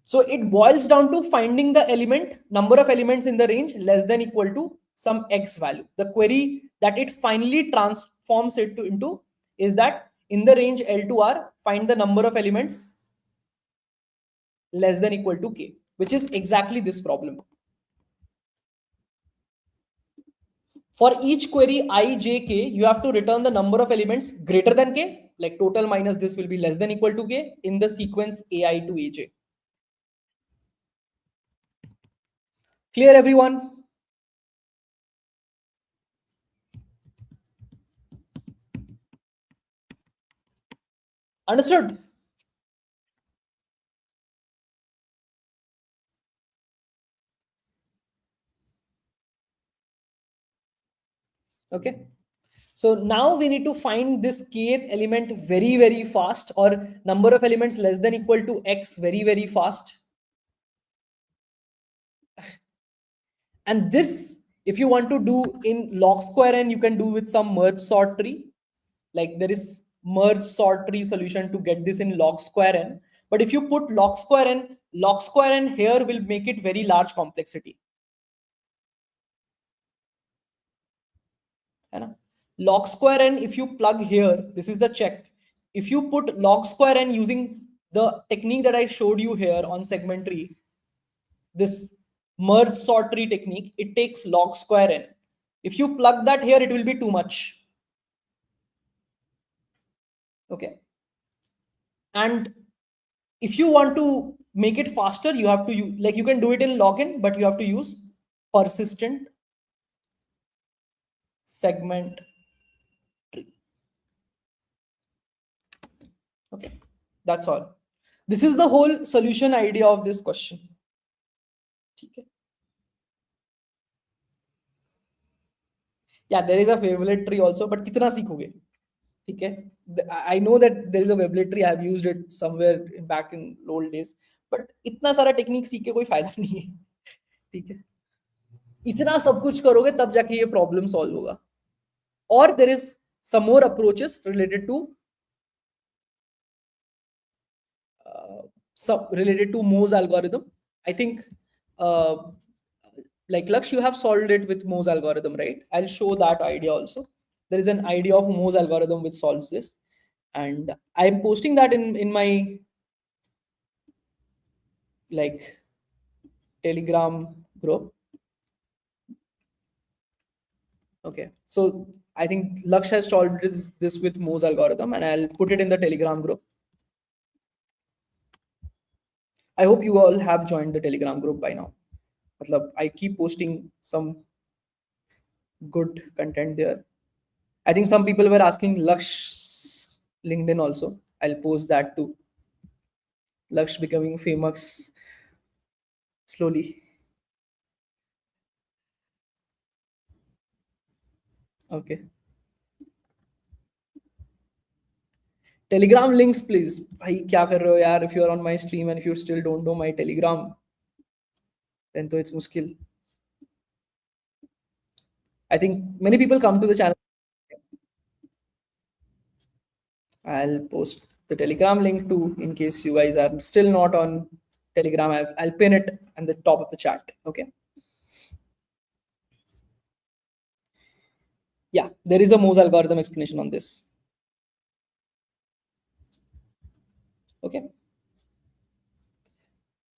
So it boils down to finding the number of elements in the range less than equal to some X value. The query that it finally transforms it into is that in the range L to R, find the number of elements less than equal to K, which is exactly this problem. For each query I, J, K, you have to return the number of elements greater than K, like total minus this will be less than equal to K in the sequence AI to AJ. Clear, everyone? Understood? Okay. So now we need to find this kth element very, very fast, or number of elements less than equal to x very, very fast. And this, if you want to do in log square n, you can do with some merge sort tree. Like there is merge sort tree solution to get this in log square n. But if you put log square n here will make it very large complexity. Log square n, if you plug here, this is the check. If you put log square n using the technique that I showed you here on segment tree, this merge sort tree technique, it takes log square n. If you plug that here, it will be too much. Okay. And if you want to make it faster, you have to use, like you can do it in login, but you have to use persistent segment tree. Okay, that's all. This is the whole solution idea of this question. Okay. Yeah, there is a wavelet tree also, but kitna सीखोगे? Okay. I know that there is a wavelet tree. I have used it somewhere back in old days, but इतना सारा technique सीख के कोई फायदा नहीं है. ठीक है. इतना सब कुछ करोगे तब जाके ये प्रॉब्लम सॉल्व होगा. Or there is some more approaches related to Mohs algorithm. I think like Laksh, you have solved it with Mohs algorithm, right? I'll show that idea also. There is an idea of Mohs algorithm which solves this, and I'm posting that in my like Telegram group. Okay, so I think Laksh has solved this with Mohs algorithm, and I'll put it in the Telegram group. I hope you all have joined the Telegram group by now. I keep posting some good content there. I think some people were asking Laksh LinkedIn also. I'll post that too. Laksh becoming famous slowly. Okay. Telegram links, please. Bhai, kya kar rahe ho yaar? If you're on my stream and if you still don't know my Telegram, then to it's muskil. I think many people come to the channel. I'll post the Telegram link too in case you guys are still not on Telegram. I'll pin it at the top of the chat. Okay. Yeah, there is a Mohs algorithm explanation on this. Okay.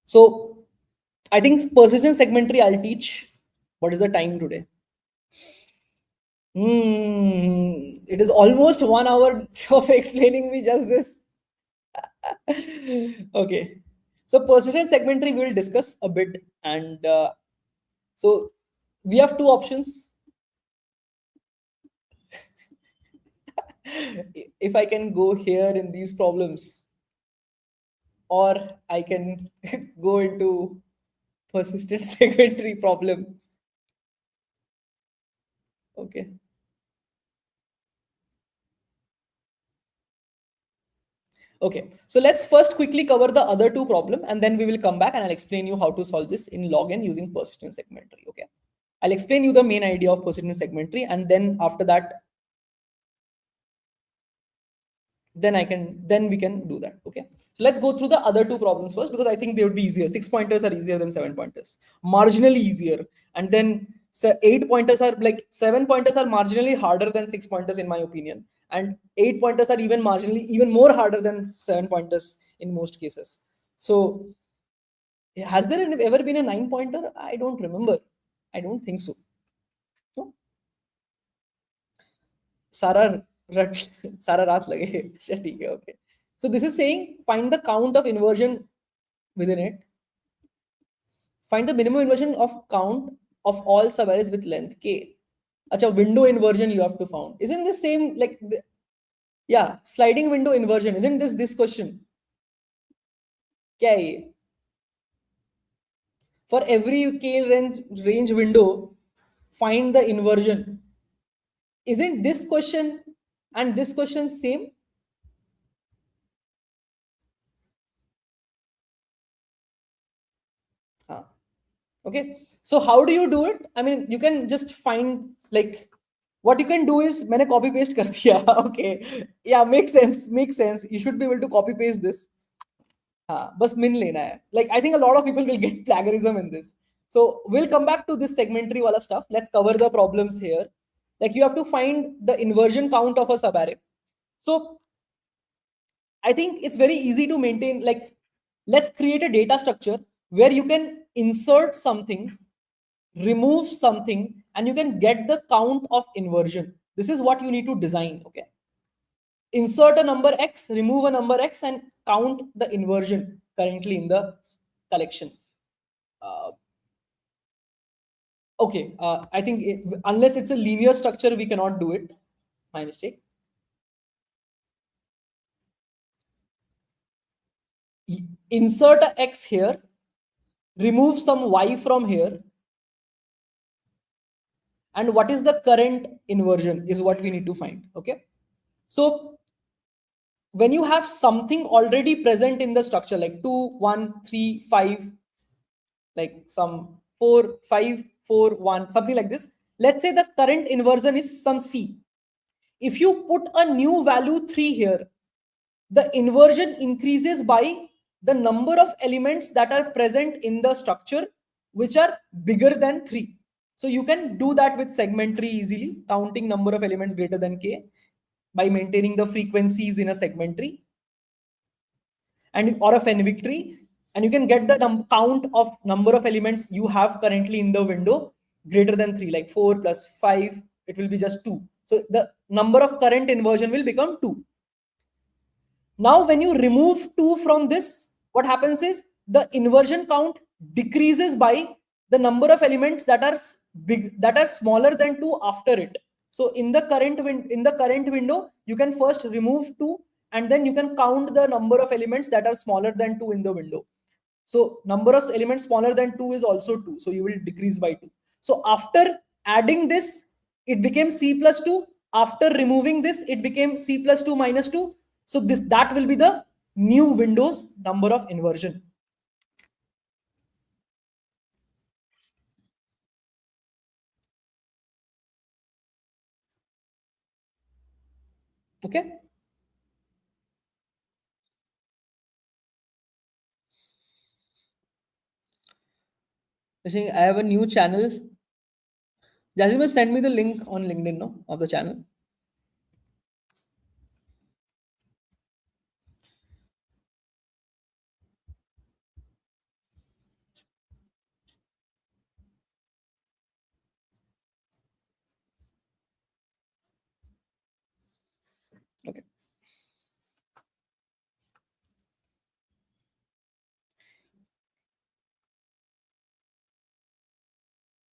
So I think persistent segment tree I'll teach. What is the time today? It is almost 1 hour of explaining me just this. Okay. So persistent segment tree we will discuss a bit, and so we have two options. If I can go here in these problems, or I can go into persistent segment tree problem. Okay. Okay, so let's first quickly cover the other two problem, and then we will come back and I'll explain you how to solve this in log n using persistent segment tree. Okay, I'll explain you the main idea of persistent segment tree, and then after that, then we can do that. Okay, so let's go through the other two problems first, because I think they would be easier. 6 pointers are easier than 7 pointers, marginally easier, and then 8 pointers are like 7 pointers are marginally harder than 6 pointers in my opinion, and 8 pointers are even more harder than 7 pointers in most cases. So has there ever been a 9 pointer? I don't remember. I don't think so. No? Sara raat lage. Okay. So this is saying find the count of inversion within it. Find the minimum inversion of count of all subarrays with length k. Acha, window inversion you have to found. Isn't this same like yeah, sliding window inversion? Isn't this question? क्या है ये? For every k range window, find the inversion. Isn't this question and this question same? Okay, so how do you do it? I mean, you can just find like what you can do is मैंने copy paste कर दिया. Okay, yeah, makes sense. You should be able to copy paste this. हाँ, बस min लेना है. Like I think a lot of people will get plagiarism in this. So we'll come back to this segmentary wala stuff. Let's cover the problems here. Like you have to find the inversion count of a subarray. So I think it's very easy to maintain. Like let's create a data structure where you can insert something, remove something, and you can get the count of inversion. This is what you need to design. Okay, insert a number x, remove a number x, and count the inversion currently in the collection. Okay, I think unless it's a linear structure, we cannot do it. My mistake. Insert a x here, remove some y from here, and what is the current inversion is what we need to find. Okay, so when you have something already present in the structure like 2 1 3 5, like some 4 5 4 1, something like this, let's say the current inversion is some c. If you put a new value 3 here, the inversion increases by the number of elements that are present in the structure which are bigger than 3. So you can do that with segment tree easily, counting number of elements greater than k by maintaining the frequencies in a segment tree and or a Fenwick tree, and you can get the count of number of elements you have currently in the window greater than 3, like 4 plus 5, it will be just 2. So the number of current inversion will become 2. Now, when you remove 2 from this, what happens is the inversion count decreases by the number of elements that are smaller than 2 after it. So in the current window, you can first remove 2, and then you can count the number of elements that are smaller than 2 in the window. So number of elements smaller than 2 is also 2. So you will decrease by 2. So after adding this, it became c plus 2. After removing this, it became c plus 2 minus 2. So that will be the new window's number of inversion. Okay. I think I have a new channel. Jasmine, send me the link on LinkedIn, no, of the channel. Okay.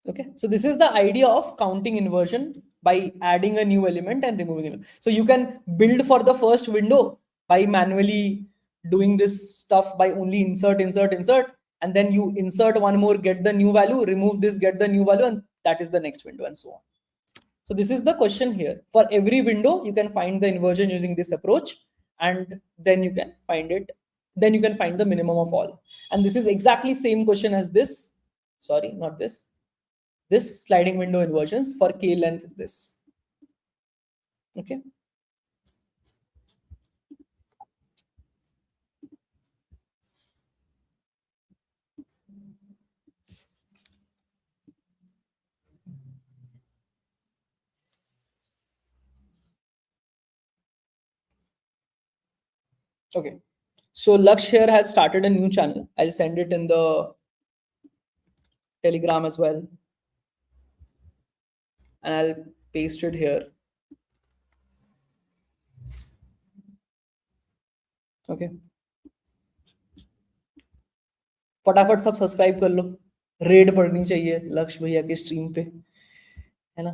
Okay, so this is the idea of counting inversion by adding a new element and removing it. So you can build for the first window by manually doing this stuff by only insert, and then you insert one more, get the new value, remove this, get the new value, and that is the next window, and so on. So this is the question here. For every window, you can find the inversion using this approach, and then you can find it. Then you can find the minimum of all. And this is exactly same question as this. Sorry, not this. This sliding window inversions for k length this. Okay. Okay. So Laksh here has started a new channel. I'll send it in the Telegram as well. And I'll paste it here. Okay. फटाफट सब subscribe कर लो. Red पढ़नी चाहिए लक्ष्य भैया के stream पे, है ना?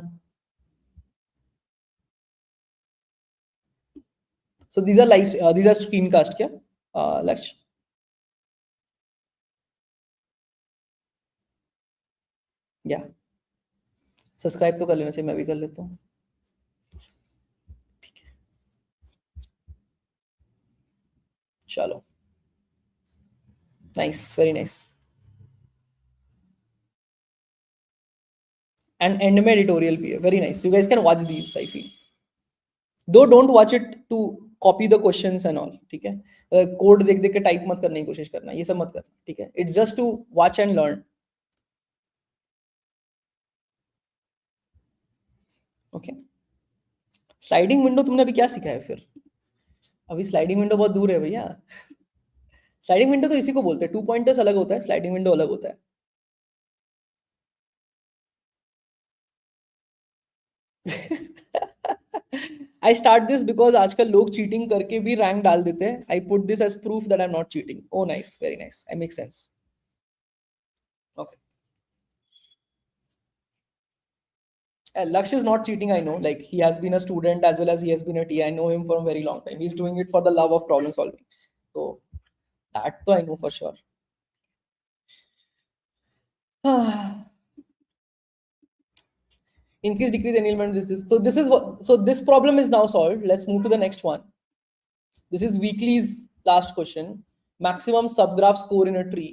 So these are live, these are screencast क्या लक्ष्य? या सब्सक्राइब तो कर लेना चाहिए, मैं भी कर लेता हूँ। ठीक है, चलो, nice, very nice. And end में एडिटोरियल भी है, very nice. You guys can watch these, I feel, though don't watch it to copy the questions and all, ठीक है? कोड देख देख के टाइप मत करने की कोशिश करना, ये सब मत करना, ठीक है? It's just to watch and learn. Okay, sliding window तुमने अभी क्या सीखा है फिर? अभी स्लाइडिंग विंडो बहुत दूर है भैया। स्लाइडिंग विंडो तो इसी को बोलते हैं, 2 पॉइंटर्स अलग होता है, स्लाइडिंग विंडो अलग होता है। आई स्टार्ट दिस बिकॉज आजकल लोग चीटिंग करके भी रैंक डाल देते हैं। I put this as proof that I am not cheating. Oh nice, very nice, I make sense. Okay, Lakshya is not cheating, I know. Like, he has been a student as well as he has been a T. I know him for a very long time. He's doing it for the love of problem solving. So that I know for sure. Increase, decrease, enablement. This is what. So this problem is now solved. Let's move to the next one. This is weekly's last question. Maximum subgraph score in a tree.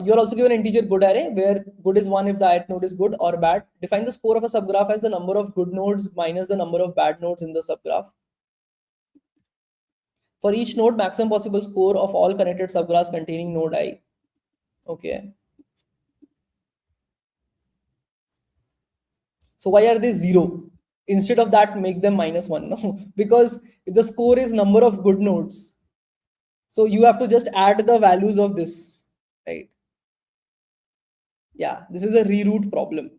You are also given an integer good array where good is 1 if the ith node is good or bad. Define the score of a subgraph as the number of good nodes minus the number of bad nodes in the subgraph. For each node, maximum possible score of all connected subgraphs containing node I. Okay. So why are they 0? Instead of that, make them -1. No, because if the score is number of good nodes, so you have to just add the values of this, right? Yeah, this is a reroute problem.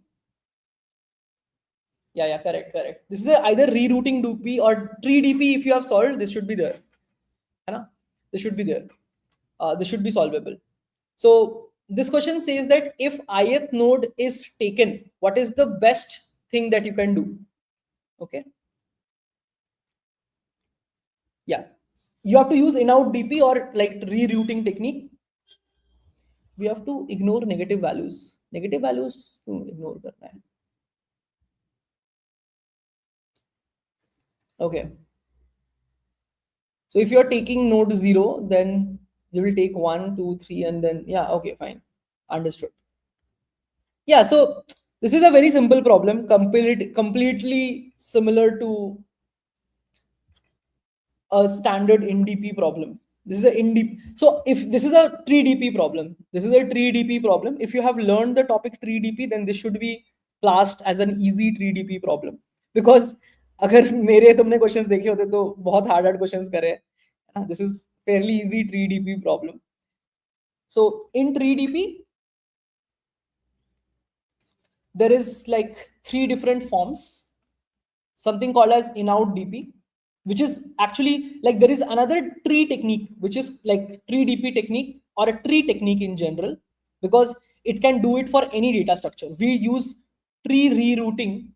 Yeah, correct. This is either rerouting DP or tree DP. If you have solved, this should be there. This should be there. This should be solvable. So this question says that if ith node is taken, what is the best thing that you can do? Okay. Yeah. You have to use in-out DP or like rerouting technique. We have to ignore negative values. Negative values ignore karna hai. Okay. So if you're taking node 0, then you will take 1, 2, 3, and then yeah, okay, fine. Understood. Yeah, so this is a very simple problem, completely similar to a standard NDP problem. This is a NDP. So if this is a 3DP problem, this is a 3DP problem. If you have learned the topic 3DP, then this should be classed as an easy 3DP problem. Because अगर मेरे तुमने questions देखे होते तो बहुत hard questions करे हैं. This is fairly easy 3DP problem. So in 3DP, there is like 3 different forms. Something called as in-out DP, which is actually like there is another tree technique, which is like tree DP technique or a tree technique in general, because it can do it for any data structure. We use tree rerouting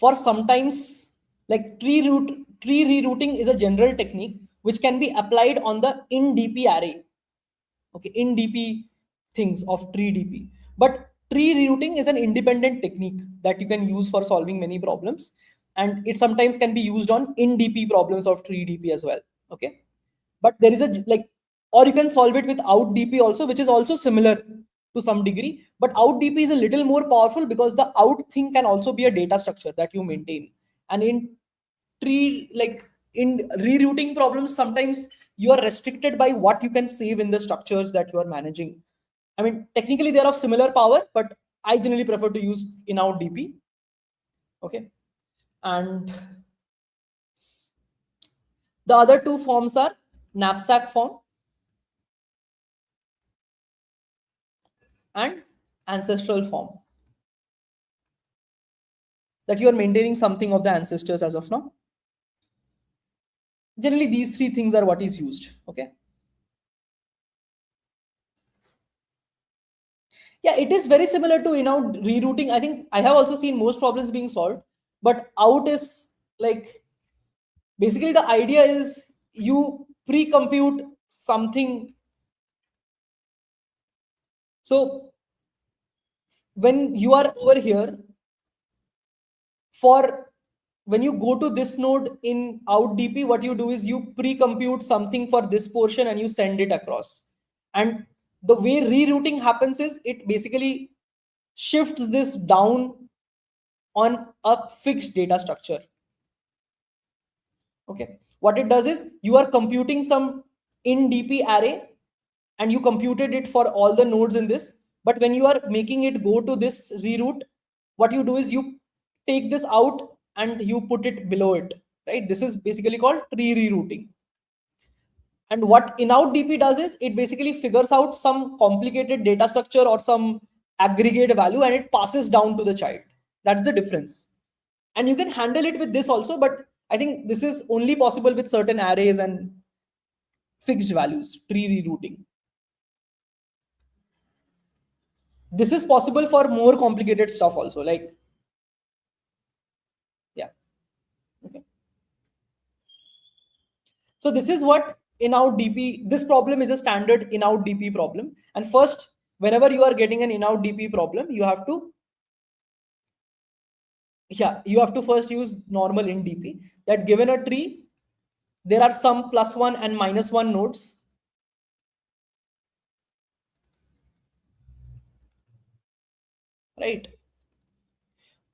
for sometimes like tree rerouting is a general technique which can be applied on the in DP array. Okay, in DP things of tree DP. But tree rerouting is an independent technique that you can use for solving many problems. And it sometimes can be used on in DP problems of tree DP as well. Okay. But there is a like, or you can solve it with out DP also, which is also similar to some degree. But out DP is a little more powerful because the out thing can also be a data structure that you maintain. And in tree, like in rerouting problems, sometimes you are restricted by what you can save in the structures that you are managing. I mean, technically they are of similar power, but I generally prefer to use in-out DP. Okay. And the other two forms are knapsack form and ancestral form. That you are maintaining something of the ancestors as of now. Generally, these 3 things are what is used. Okay. Yeah, it is very similar to in-out rerouting. I think I have also seen most problems being solved, but out is like, basically the idea is you pre-compute something. So when you are over here, for when you go to this node in out DP, what you do is you pre-compute something for this portion and you send it across. And the way rerouting happens is it basically shifts this down on a fixed data structure. Okay. What it does is you are computing some in DP array and you computed it for all the nodes in this. But when you are making it go to this reroute, what you do is you take this out and you put it below it, right? This is basically called tree rerouting. And what in-out DP does is it basically figures out some complicated data structure or some aggregate value and it passes down to the child. That's the difference. And you can handle it with this also, but I think this is only possible with certain arrays and fixed values, tree rerouting. This is possible for more complicated stuff also, like, yeah. Okay. So this is what in-out DP, this problem is a standard in-out DP problem. And first, whenever you are getting an in-out DP problem, you have to, you have to first use normal in DP, that given a tree, there are some +1 and -1 nodes. Right?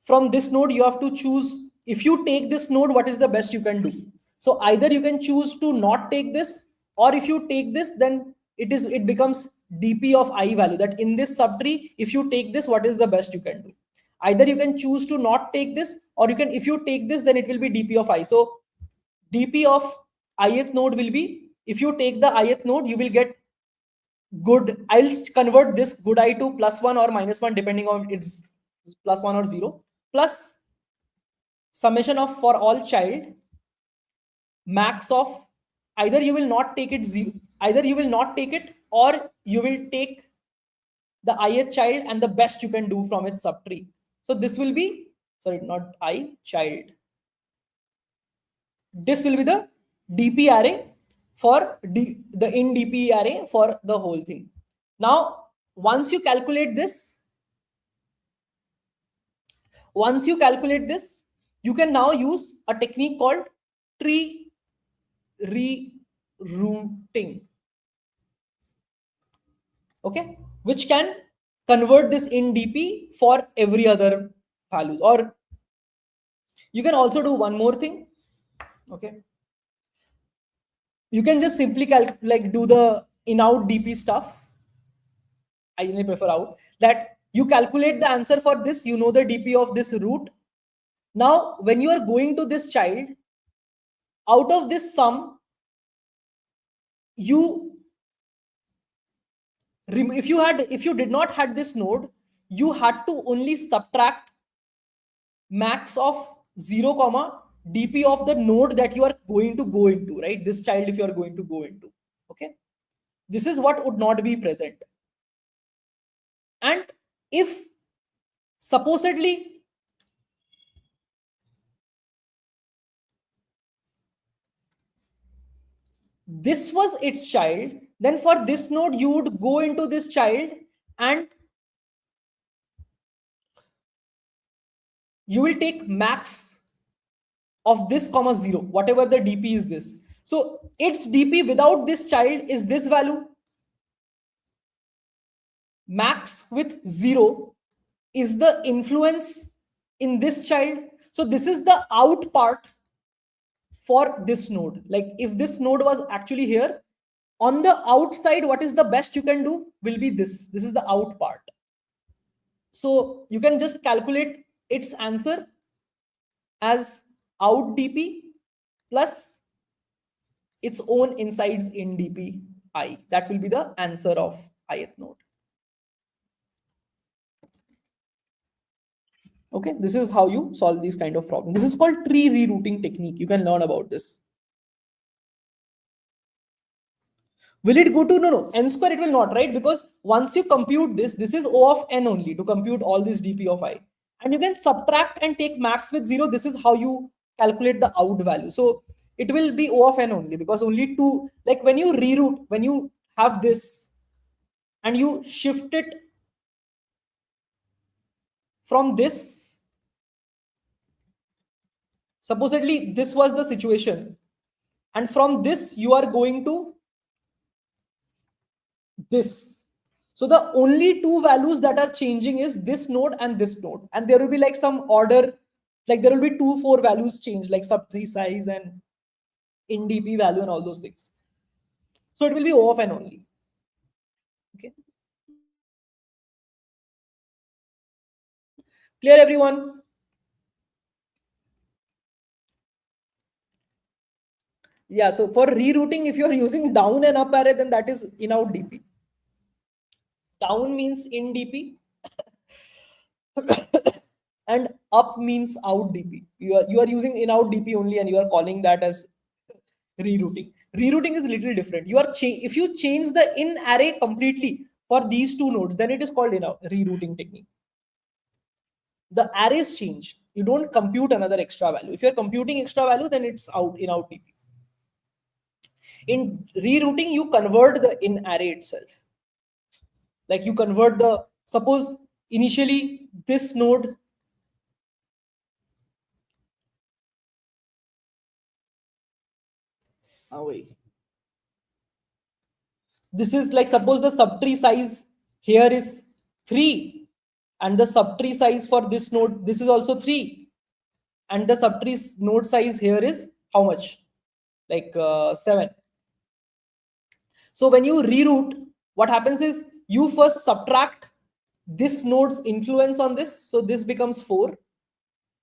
From this node, you have to choose, if you take this node, what is the best you can do? So either you can choose to not take this, or if you take this, then it becomes DP of I value, that in this subtree, if you take this, what is the best you can do? Either you can choose to not take this, or you can, if you take this, then it will be DP of I. So DP of ith node will be, if you take the ith node, you will get good. I'll convert this good I to +1 or -1 depending on its +1 or 0, plus summation of for all child max of, either you will not take it 0, either you will not take it, or you will take the ith child and the best you can do from its subtree. So this will be, sorry, not I child. This will be the DP array for the in DP array for the whole thing. Now, once you calculate this, you can now use a technique called tree rerouting. Okay, which can convert this in DP for every other values. Or you can also do one more thing. Okay, you can just simply like do the in-out DP stuff. I prefer out, that you calculate the answer for this, you know the DP of this root. Now, when you are going to this child, out of this sum, if you did not had this node, you had to only subtract max of 0 comma DP of the node that you are going to go into, right? This child, if you are going to go into, okay, this is what would not be present. And if supposedly this was its child, then for this node you would go into this child and you will take max of this comma 0, whatever the DP is this. So its DP without this child is this value. Max with 0 is the influence in this child. So this is the out part for this node. Like if this node was actually here, on the outside, what is the best you can do will be this. This is the out part. So you can just calculate its answer as out DP plus its own insides in DP I. That will be the answer of ith node. Okay, this is how you solve these kind of problems. This is called tree rerouting technique. You can learn about this. Will it go to, no, n square it will not, right? Because once you compute this is O of n only to compute all this dp of I. And you can subtract and take max with 0. This is how you calculate the out value. So it will be O of n only, because only two, like when you reroute, when you have this and you shift it from this, supposedly this was the situation, and from this you are going to this. So the only two values that are changing is this node and this node, and there will be like some order, like there will be 4 values change, like subtree size and in dp value and all those things. So it will be O of n only. Okay, clear everyone? Yeah, so for rerouting, if you are using down and up array, then that is in out dp. Down means in dp and up means out dp. You are using in out dp only, and you are calling that as rerouting. Rerouting is a little different. If you change the in array completely for these two nodes, then it is called in out rerouting technique. The arrays change. You don't compute another extra value. If you're computing extra value, then it's out in out dp. In rerouting, you convert the in array itself. Like you convert suppose initially this node, this is like, suppose the subtree size here is 3, and the subtree size for this node, this is also 3, and the subtree node size here is how much, like 7. So when you reroute, what happens is you first subtract this node's influence on this, so this becomes 4.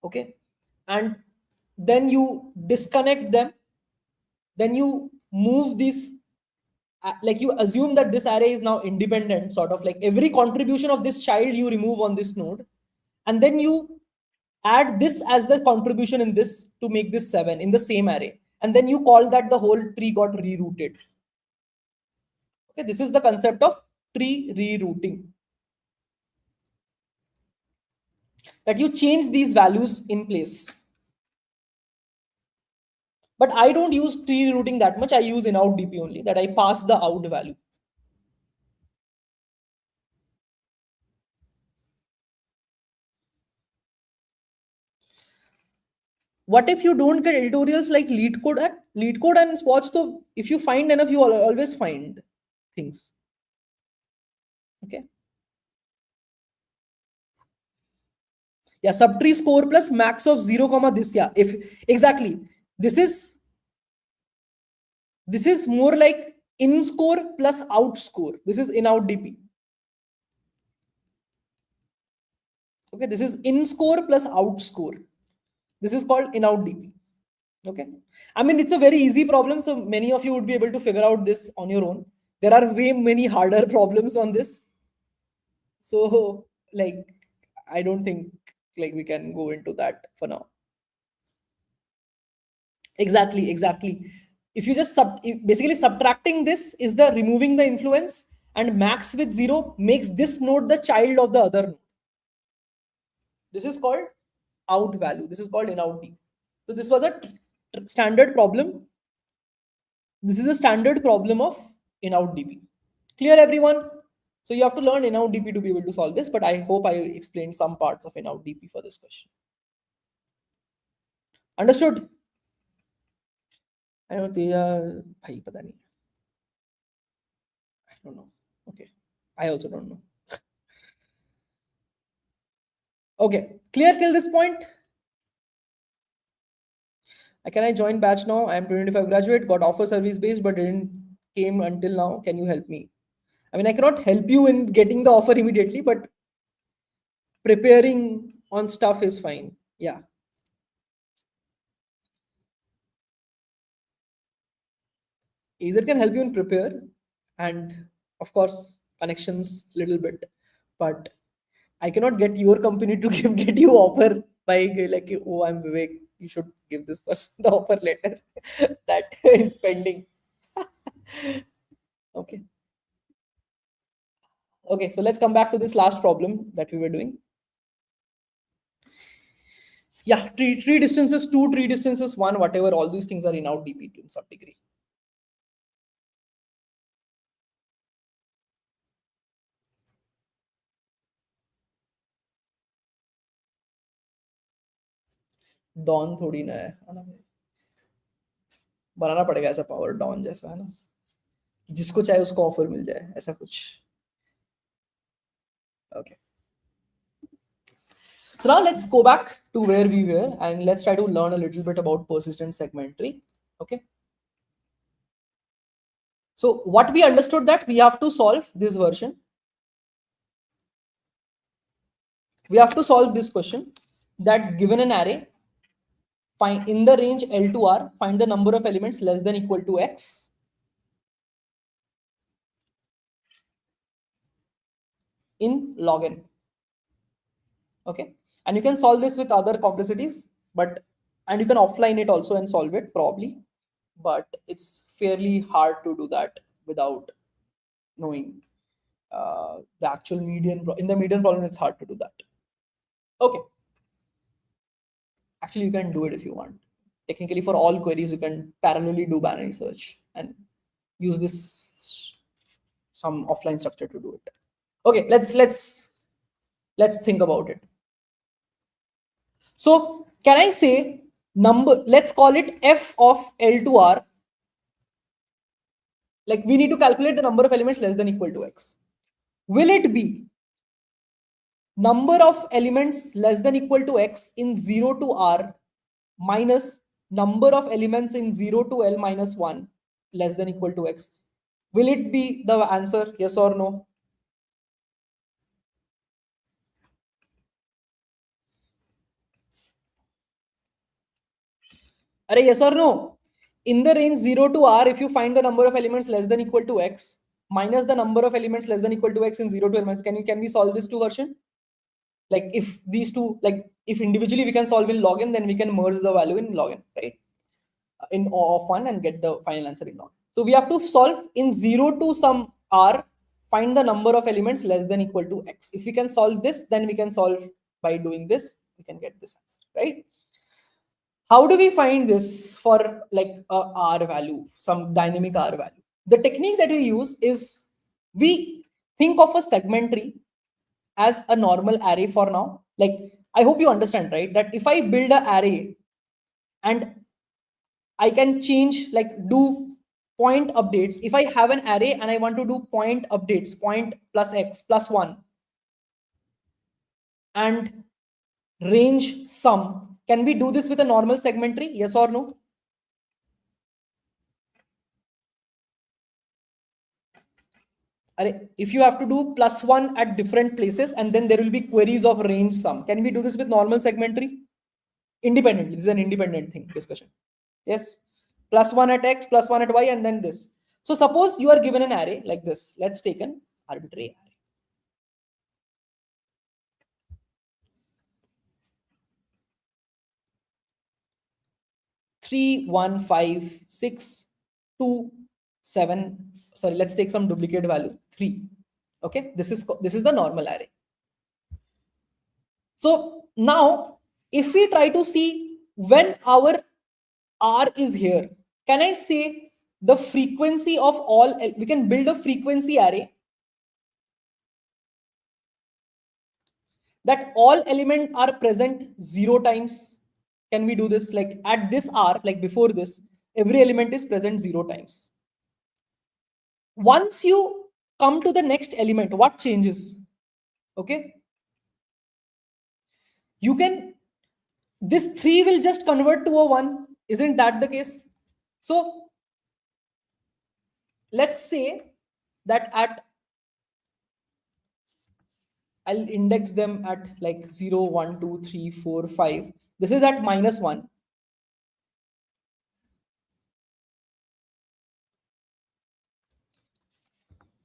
Okay, and then you disconnect them, then you move these, like you assume that this array is now independent, sort of like every contribution of this child you remove on this node, and then you add this as the contribution in this to make this 7 in the same array, and then you call that the whole tree got rerouted. Okay, this is the concept of tree rerouting, that you change these values in place. But I don't use tree rerouting that much. I use in out dp only, that I pass the out value. What if you don't get tutorials like LeetCode and Swatch? So if you find enough, you always find things. Okay. Yeah, subtree score plus max of 0 comma this. Yeah, if exactly this is more like in score plus out score. This is in out dp. Okay, this is in score plus out score. This is called in out dp. Okay, I mean, it's a very easy problem, so many of you would be able to figure out this on your own. There are way many harder problems on this, so like I don't think like we can go into that for now. Exactly. If you just basically subtracting this is the removing the influence, and max with 0 makes this node the child of the other node. This is called out value. This is called in out dp. So this was a standard problem. This is a standard problem of in out dp. Clear everyone? So you have to learn in out dp to be able to solve this, but I hope I explained some parts of in out dp for this question. Understood? I don't know. Okay, I also don't know. Okay, clear till this point? Can I join batch now? I am 2025 graduate, got offer service based, but didn't came until now. Can you help me? I mean, I cannot help you in getting the offer immediately, but preparing on stuff is fine. Yeah. Either can help you in prepare, and of course connections little bit, but I cannot get your company to get you offer by like, oh, I'm Vivek, you should give this person the offer letter. That is pending. Okay. Okay, so let's come back to this last problem that we were doing. Yeah, tree distances, 2 tree distances, 1, whatever, all these things are in out DP to some degree. Don थोड़ी ना है ना, बनाना पड़ेगा ऐसा power don जैसा, है ना, जिसको चाहे उसको ऑफर मिल जाए ऐसा कुछ. Okay. So now let's go back to where we were and let's try to learn a little bit about persistent segment tree. Okay. So what we understood that we have to solve this version. We have to solve this question that given an array, find in the range L to R, find the number of elements less than equal to X. In log n. Okay. And you can solve this with other complexities, and you can offline it also and solve it probably, but it's fairly hard to do that without knowing the actual median. In the median problem, it's hard to do that. Okay. Actually, you can do it if you want. Technically, for all queries, you can parallelly do binary search and use this some offline structure to do it. Okay, let's think about it. So can I say number, let's call it f of L to R. Like we need to calculate the number of elements less than equal to X. Will it be number of elements less than equal to X in 0 to R minus number of elements in 0 to L minus 1 less than equal to X? Will it be the answer, yes or no? Array, yes or no? In the range 0 to R, if you find the number of elements less than equal to X minus the number of elements less than equal to X in 0 to L minus, can we solve this two version? Like if these two, like if individually we can solve in log n, then we can merge the value in log n, right? In O of 1 and get the final answer in log. So we have to solve in 0 to some R, find the number of elements less than equal to X. If we can solve this, then we can solve by doing this, we can get this answer, right? How do we find this for like a R value, some dynamic R value? The technique that we use is we think of a segment tree as a normal array for now. Like I hope you understand, right? That if I build an array and I can change, like do point updates. If I have an array and I want to do point updates, point plus X plus 1 and range sum, can we do this with a normal segment tree? Yes or no? If you have to do plus 1 at different places and then there will be queries of range sum, can we do this with normal segment tree? Independently, this is an independent thing, discussion. Yes, plus 1 at X, plus 1 at Y, and then this. So suppose you are given an array like this. Let's take an arbitrary array. 3, 1, 5, 6, 2, 7. Sorry, let's take some duplicate value 3. Okay, this is the normal array. So now if we try to see when our R is here, can I say the frequency of all, we can build a frequency array that all elements are present 0 times. Can we do this? Like at this R, like before this, every element is present 0 times. Once you come to the next element, what changes? Okay. You can, this 3 will just convert to a 1. Isn't that the case? So let's say that I'll index them at like 0, 1, 2, 3, 4, 5. This is at minus 1.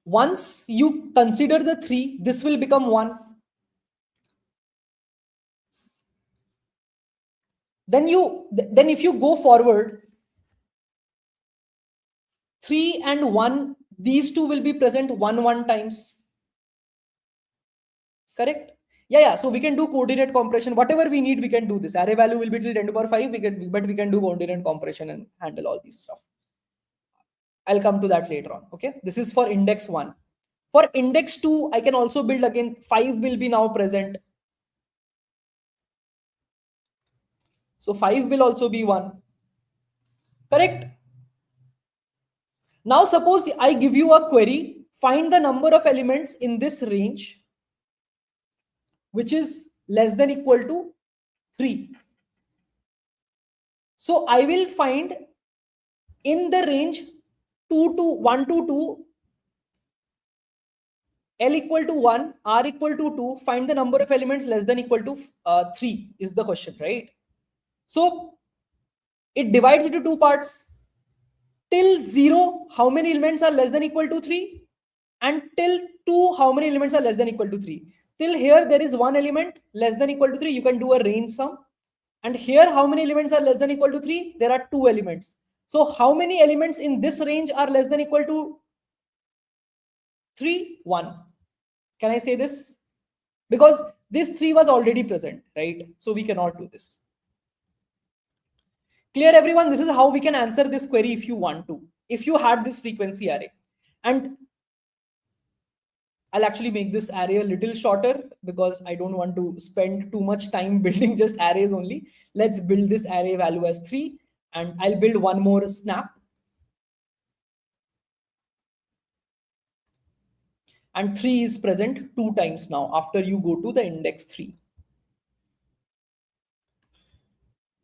Once you consider the 3, this will become 1. Then if you go forward, 3 and 1 these two will be present one times. Correct? Yeah. So we can do coordinate compression. Whatever we need, we can do this. Array value will be till 10 to the power 5. But we can do coordinate compression and handle all these stuff. I'll come to that later on. Okay. This is for index 1. For index 2, I can also build again. 5 will be now present. So 5 will also be 1. Correct? Now suppose I give you a query. Find the number of elements in this range which is less than equal to 3. So I will find in the range 1 to 2, L equal to 1, R equal to 2, find the number of elements less than equal to 3 is the question, right? So it divides into two parts. Till 0, how many elements are less than equal to 3? And till 2, how many elements are less than equal to 3? Till here, there is one element less than equal to 3. You can do a range sum. And here, how many elements are less than equal to 3? There are 2 elements. So how many elements in this range are less than equal to 3? 1. Can I say this? Because this 3 was already present, right? So we cannot do this. Clear, everyone? This is how we can answer this query if you want to. If you had this frequency array. And I'll actually make this array a little shorter because I don't want to spend too much time building just arrays only. Let's build this array value as 3 and I'll build one more snap. And 3 is present 2 times now after you go to the index 3.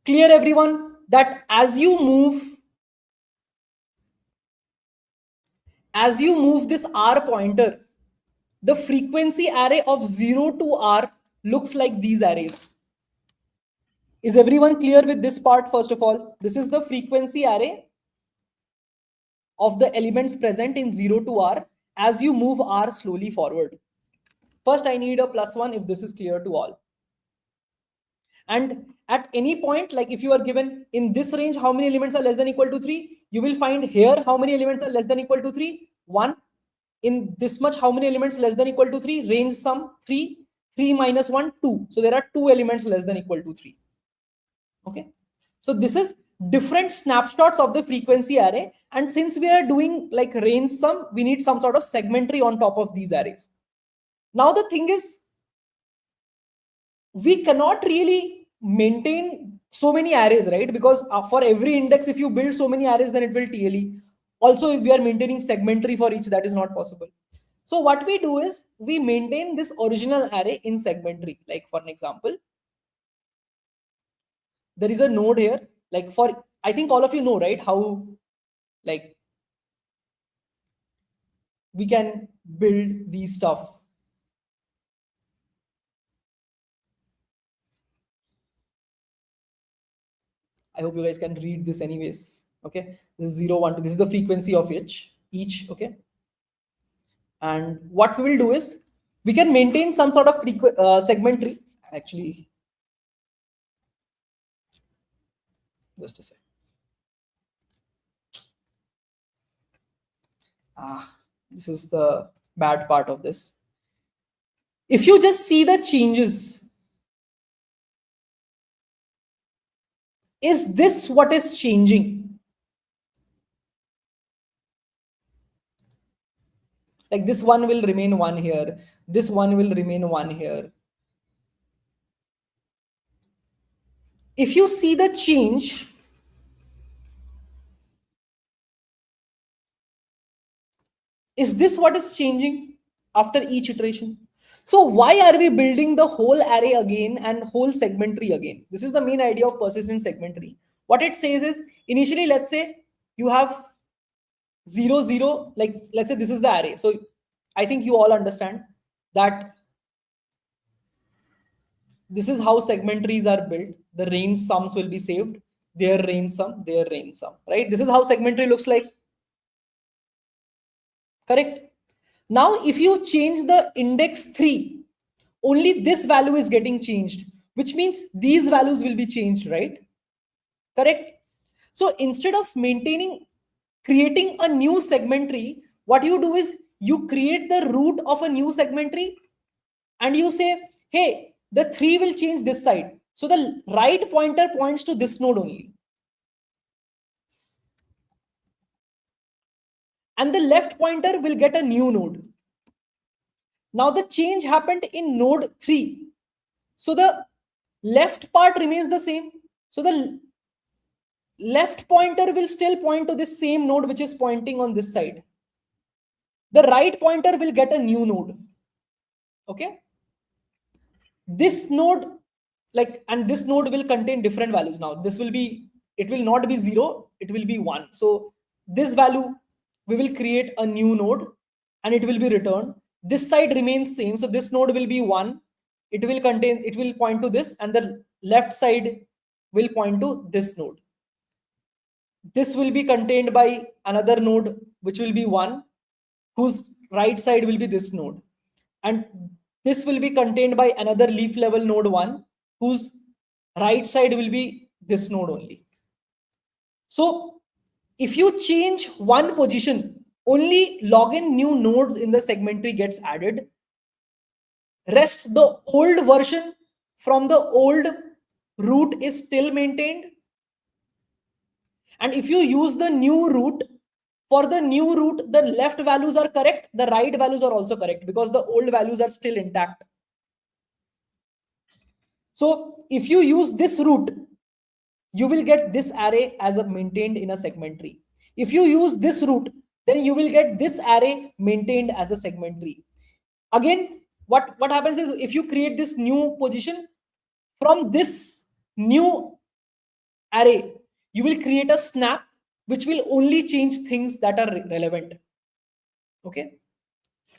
Clear, everyone, that as you move this R pointer, the frequency array of 0 to R looks like these arrays. Is everyone clear with this part? First of all, this is the frequency array of the elements present in 0 to R as you move R slowly forward. First, I need a +1 if this is clear to all. And at any point, like if you are given in this range, how many elements are less than equal to 3? You will find here how many elements are less than equal to 3? 1. In this much, how many elements less than equal to 3? Range sum 3. 3 minus 1, 2. So there are 2 elements less than equal to 3. Okay. So this is different snapshots of the frequency array. And since we are doing like range sum, we need some sort of segmentary on top of these arrays. Now the thing is, we cannot really maintain so many arrays, right? Because for every index, if you build so many arrays, then it will TLE. Also, if we are maintaining segmentary for each, that is not possible. So what we do is we maintain this original array in segmentary. Like for an example, there is a node here. Like for, I think all of you know, right? How like we can build these stuff. I hope you guys can read this anyways. Okay, this is 0, 1, 2. This is the frequency of each. Okay, and what we will do is we can maintain some sort of segmentary. Actually, just a sec. This is the bad part of this. If you just see the changes, is this what is changing? Like this one will remain 1 here. This one will remain 1 here. If you see the change, is this what is changing after each iteration? So why are we building the whole array again and whole segmentary again? This is the main idea of persistent segmentary. What it says is, initially, let's say you have 0, 0, like let's say this is the array. So I think you all understand that this is how segmentaries are built. The range sums will be saved. Their range sum, right? This is how segmentary looks like. Correct? Now, if you change the index 3, only this value is getting changed, which means these values will be changed, right? Correct? So instead of creating a new segmentary, what you do is you create the root of a new segment tree and you say, hey, the 3 will change this side. So the right pointer points to this node only. And the left pointer will get a new node. Now the change happened in node 3. So the left part remains the same. So the left pointer will still point to this same node which is pointing on this side. The right pointer will get a new node. Okay. This node, and this node will contain different values. Now this will be, it will not be 0, it will be 1. So this value, we will create a new node and it will be returned. This side remains same. So this node will be 1. It will point to this, and the left side will point to this node. This will be contained by another node, which will be 1, whose right side will be this node. And this will be contained by another leaf level node 1, whose right side will be this node only. So if you change one position, only login new nodes in the segment tree gets added. Rest, the old version from the old root is still maintained. And if you use the new root, for the new root, the left values are correct, the right values are also correct because the old values are still intact. So if you use this root, you will get this array as a maintained in a segment tree. If you use this root, then you will get this array maintained as a segment tree. Again, what happens is, if you create this new position, from this new array, you will create a snap which will only change things that are relevant. Okay.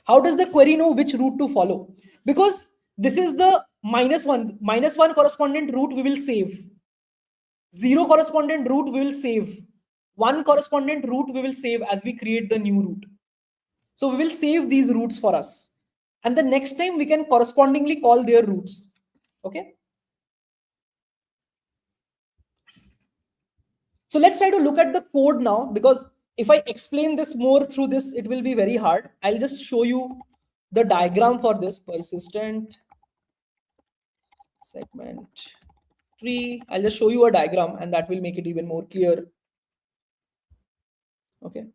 How does the query know which route to follow? Because this is the -1 correspondent route we will save. 0 correspondent route we will save. 1 correspondent route we will save as we create the new route. So we will save these routes for us. And the next time we can correspondingly call their routes. Okay. So let's try to look at the code now, because if I explain this more through this, it will be very hard. I'll just show you the diagram for this persistent segment tree. I'll just show you a diagram and that will make it even more clear. Okay.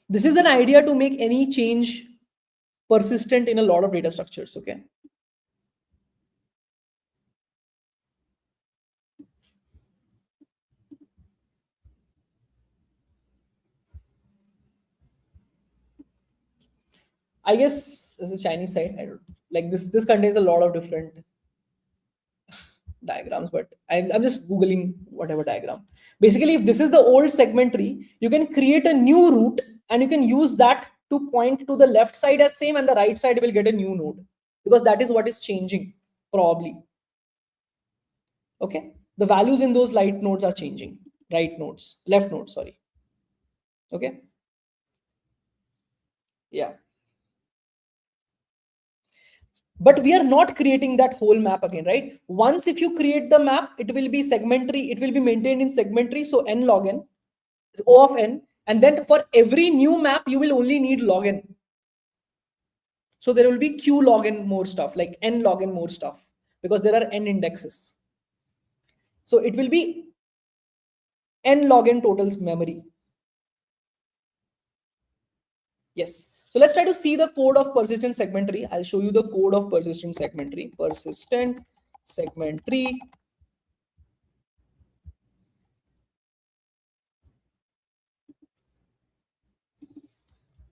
This is an idea to make any change persistent in a lot of data structures. Okay. I guess this is Chinese side. I don't like this. This contains a lot of different diagrams, but I'm just Googling whatever diagram. Basically, if this is the old segment tree, you can create a new route and you can use that to point to the left side as same and the right side will get a new node, because that is what is changing probably. Okay. The values in those light nodes are changing. Left nodes, sorry. Okay. Yeah. But we are not creating that whole map again, right? Once if you create the map, it will be segment tree. It will be maintained in segment tree. So n log n, O of n. And then for every new map, you will only need log n. So there will be q log n more stuff, like n log n more stuff, because there are n indexes. So it will be n log n total memory. Yes. So let's try to see the code of persistent segment tree. I'll show you the code of persistent segment tree. Persistent segment tree.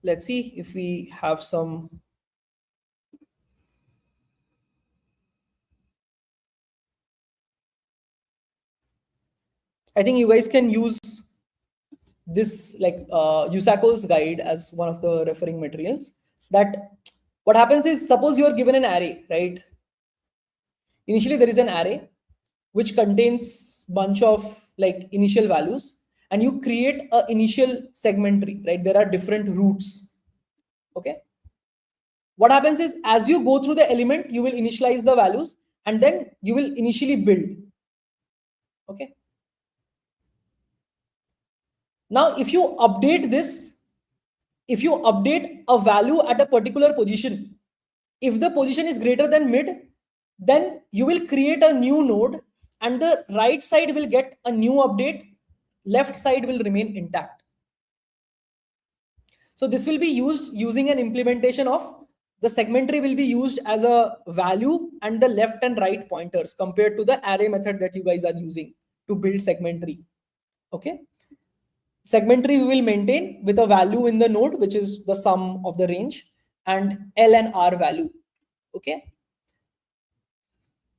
Let's see if we have some. I think you guys can use this, like Yusako's guide as one of the referring materials. That what happens is, suppose you are given an array, right? Initially there is an array which contains bunch of like initial values, and you create a initial segment tree, right? There are different routes. Okay. What happens is, as you go through the element, you will initialize the values and then you will initially build. Okay. Now, if you update this, if you update a value at a particular position, if the position is greater than mid, then you will create a new node and the right side will get a new update, left side will remain intact. So this will be used using an implementation of the segment tree will be used as a value and the left and right pointers compared to the array method that you guys are using to build segment tree. Okay. Segment tree we will maintain with a value in the node, which is the sum of the range, and L and R value. Okay.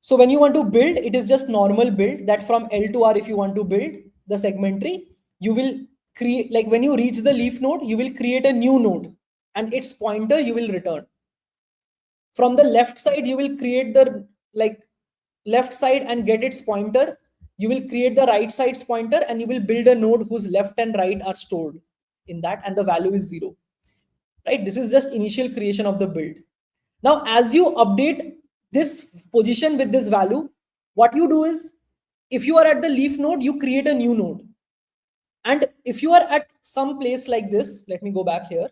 So when you want to build, it is just normal build that from L to R, if you want to build the segment tree, you will create, like when you reach the leaf node, you will create a new node and its pointer you will return. From the left side, you will create the left side and get its pointer. You will create the right side's pointer and you will build a node whose left and right are stored in that and the value is 0. Right? This is just initial creation of the build. Now, as you update this position with this value, what you do is, if you are at the leaf node, you create a new node. And if you are at some place like this, let me go back here.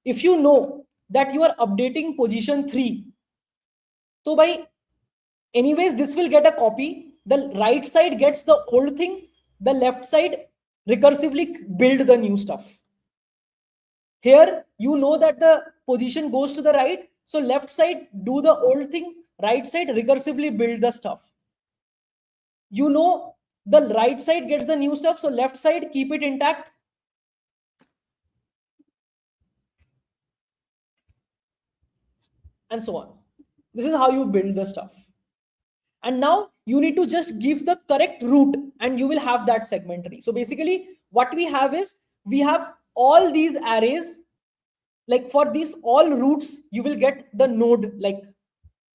If you know that you are updating position 3, so by anyways, this will get a copy. The right side gets the old thing. The left side recursively build the new stuff. Here, you know that the position goes to the right. So left side do the old thing. Right side recursively build the stuff. You know the right side gets the new stuff. So left side keep it intact. And so on. This is how you build the stuff. And now you need to just give the correct route and you will have that segment tree. So basically what we have is, we have all these arrays, like for these all roots, you will get the node, like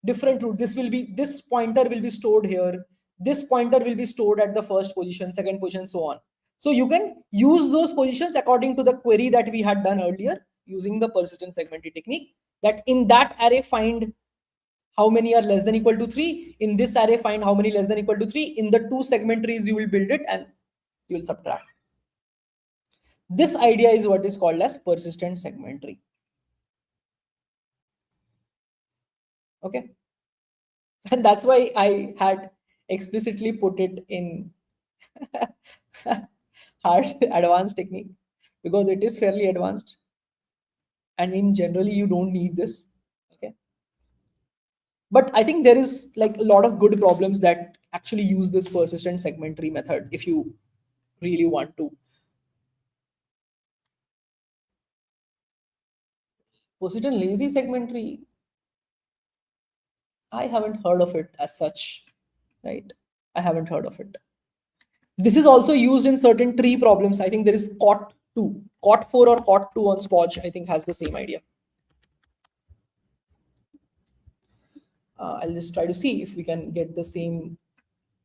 different route. This pointer will be stored here. This pointer will be stored at the first position, second position, so on. So you can use those positions according to the query that we had done earlier using the persistent segment tree technique, that in that array find how many are less than equal to 3. In this array, find how many less than equal to 3. In the 2 segment trees, you will build it and you will subtract. This idea is what is called as persistent segment tree. Okay. And that's why I had explicitly put it in hard advanced technique, because it is fairly advanced. And in generally, you don't need this. Okay. But I think there is like a lot of good problems that actually use this persistent segment tree method if you really want to. Persistent lazy segment tree, I haven't heard of it as such, right? I haven't heard of it. This is also used in certain tree problems. I think there is COT2, COT4 or COT2 on Spoj, I think has the same idea. I'll just try to see if we can get the same,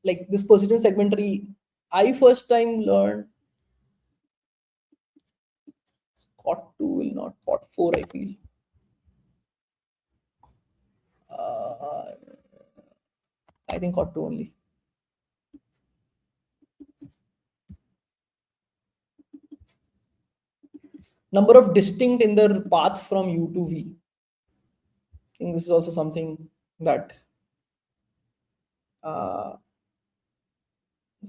like this persistent segment tree. I first time learned COT2 will not, COT4 I feel. I think COT2 only. Number of distinct in the path from U to V. I think this is also something that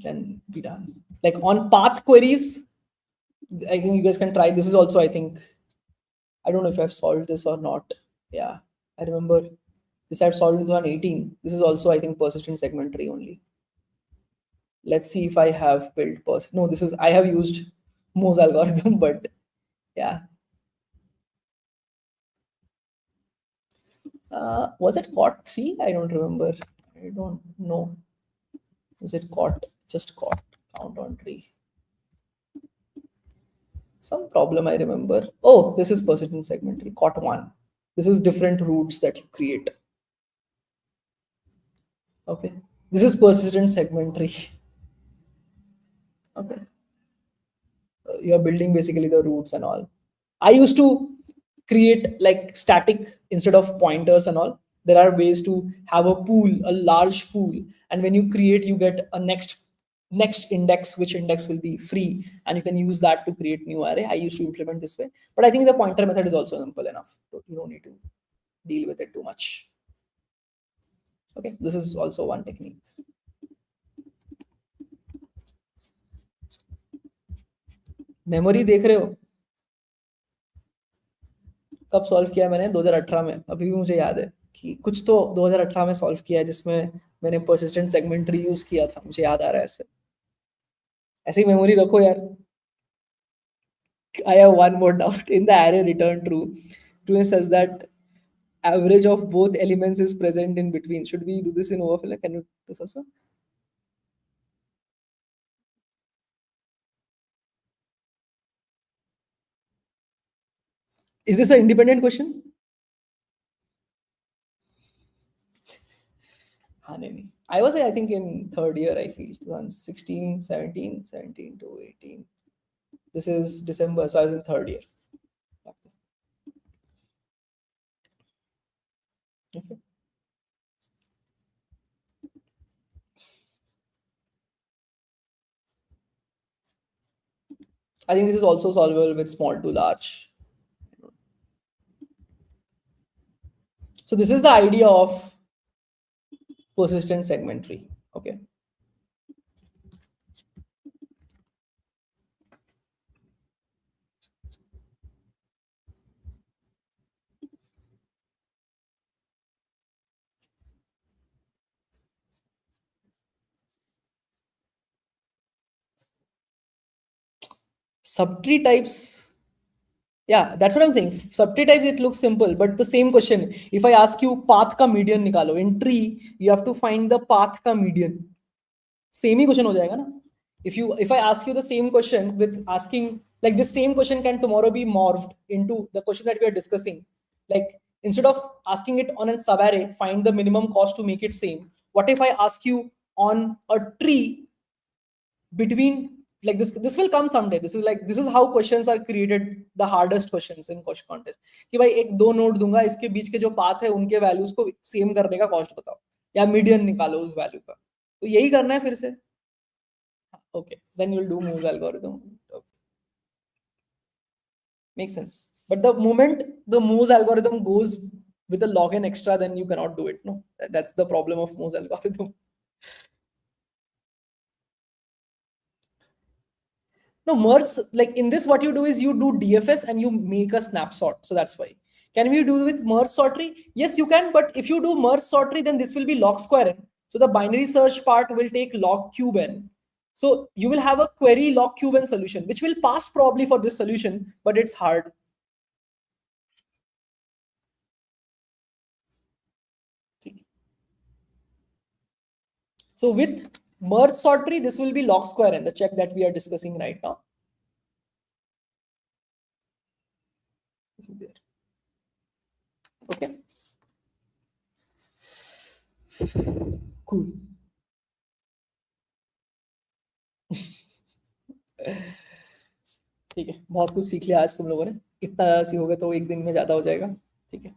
can be done. Like on path queries, I think you guys can try. This is also, I think, I don't know if I've solved this or not. Yeah, I remember this I've solved in 2018. This is also, I think, persistent segment tree only. Let's see if I have built no, this is, I have used Mohs algorithm, but yeah. Was it COT3? I don't remember. I don't know. Is it COT? Just COT, count on tree. Some problem I remember. Oh, this is persistent segment tree, COT1. This is different roots that you create. Okay. This is persistent segment tree. Okay. You're building basically the roots and all. I used to create like static instead of pointers and all. There are ways to have a pool, a large pool. And when you create, you get a next next index, which index will be free, and you can use that to create new array. I used to implement this way, but I think the pointer method is also simple enough. So you don't need to deal with it too much. Okay, this is also one technique. Memory देख रहे हो? कब solve किया मैंने? 2018 में. अभी भी मुझे याद है कि कुछ तो 2018 में सॉल्व किया है जिसमें मैंने persistent segmentary यूज किया था. मुझे याद आ रहा है ऐसे. ऐसे ही मेमोरी रखो यार. I have one more doubt. In the array return true, true says that average of both elements is present in between. Should we do this in overflow? Can you do this also? Is this an independent question? I was, I think, in third year, I feel. 2016, 17, 17 to 18. This is December, so I was in third year. Okay. I think this is also solvable with small to large. So this is the idea of persistent segment tree. Okay. Subtree types. Yeah, that's what I'm saying. Subtree types, it looks simple, but the same question. If I ask you path ka median nikalo, in tree, you have to find the path ka median. Same he question हो जाएगा ना? If I ask you the same question with asking, like this same question can tomorrow be morphed into the question that we are discussing. Like instead of asking it on a subarray, find the minimum cost to make it same. What if I ask you on a tree between, like this will come someday. This is how questions are created, the hardest questions in question contest. कि भाई एक दो node दूंगा, इसके बीच के जो path है उनके वैल्यूज को सेम करने का कॉस्ट बताओ या मीडियन निकालो उस वैल्यू का. तो यही करना है फिर से. Okay, then you'll do Moore's algorithm. Okay. Makes sense. But the moment the Moore's algorithm goes with a log n extra, then you cannot do it. No, that's the problem of Moore's algorithm. No, merge, like in this, what you do is you do DFS and you make a snapshot. So that's why. Can we do with merge sort tree? Yes, you can. But if you do merge sort tree, then this will be log square n. So the binary search part will take log cube n. So you will have a query log cube n solution, which will pass probably for this solution, but it's hard. So with merge sort tree, this will be log square n, the check that we are discussing right now. Okay. Cool. ठीक है, बहुत कुछ सीख लिया आज तुम लोगों ने. इतना सी हो गया तो एक दिन में ज्यादा हो जाएगा. ठीक है.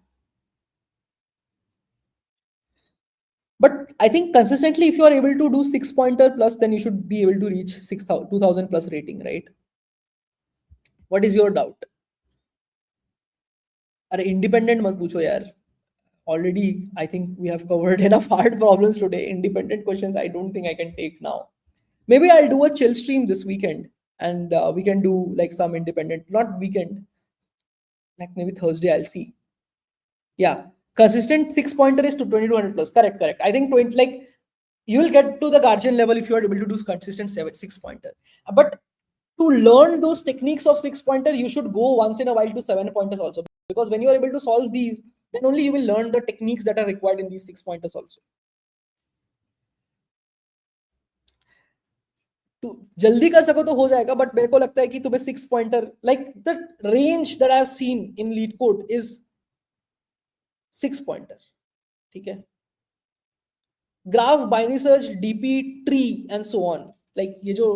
But I think consistently, if you are able to do 6 pointer plus, then you should be able to reach 2000 plus rating, right? What is your doubt? अरे independent मत पूछो यार. Already, I think we have covered enough hard problems today. Independent questions, I don't think I can take now. Maybe I'll do a chill stream this weekend, and we can do like some independent, not weekend, like maybe Thursday. I'll see. Yeah, consistent 6 pointer is to 2200 plus. Correct. I think 20, like you will get to the guardian level if you are able to do consistent 6 pointer. But to learn those techniques of 6 pointer, you should go once in a while to 7 pointers also, because when you are able to solve these, then only you will learn the techniques that are required in these 6 pointers also. तो जल्दी कर सको तो हो जाएगा, but मेरे को लगता है कि तुम्हें 6 pointer, like the range that I have seen in LeetCode is 6 pointer. ठीक है. Graph, binary search, DP, tree and so on. Like ये जो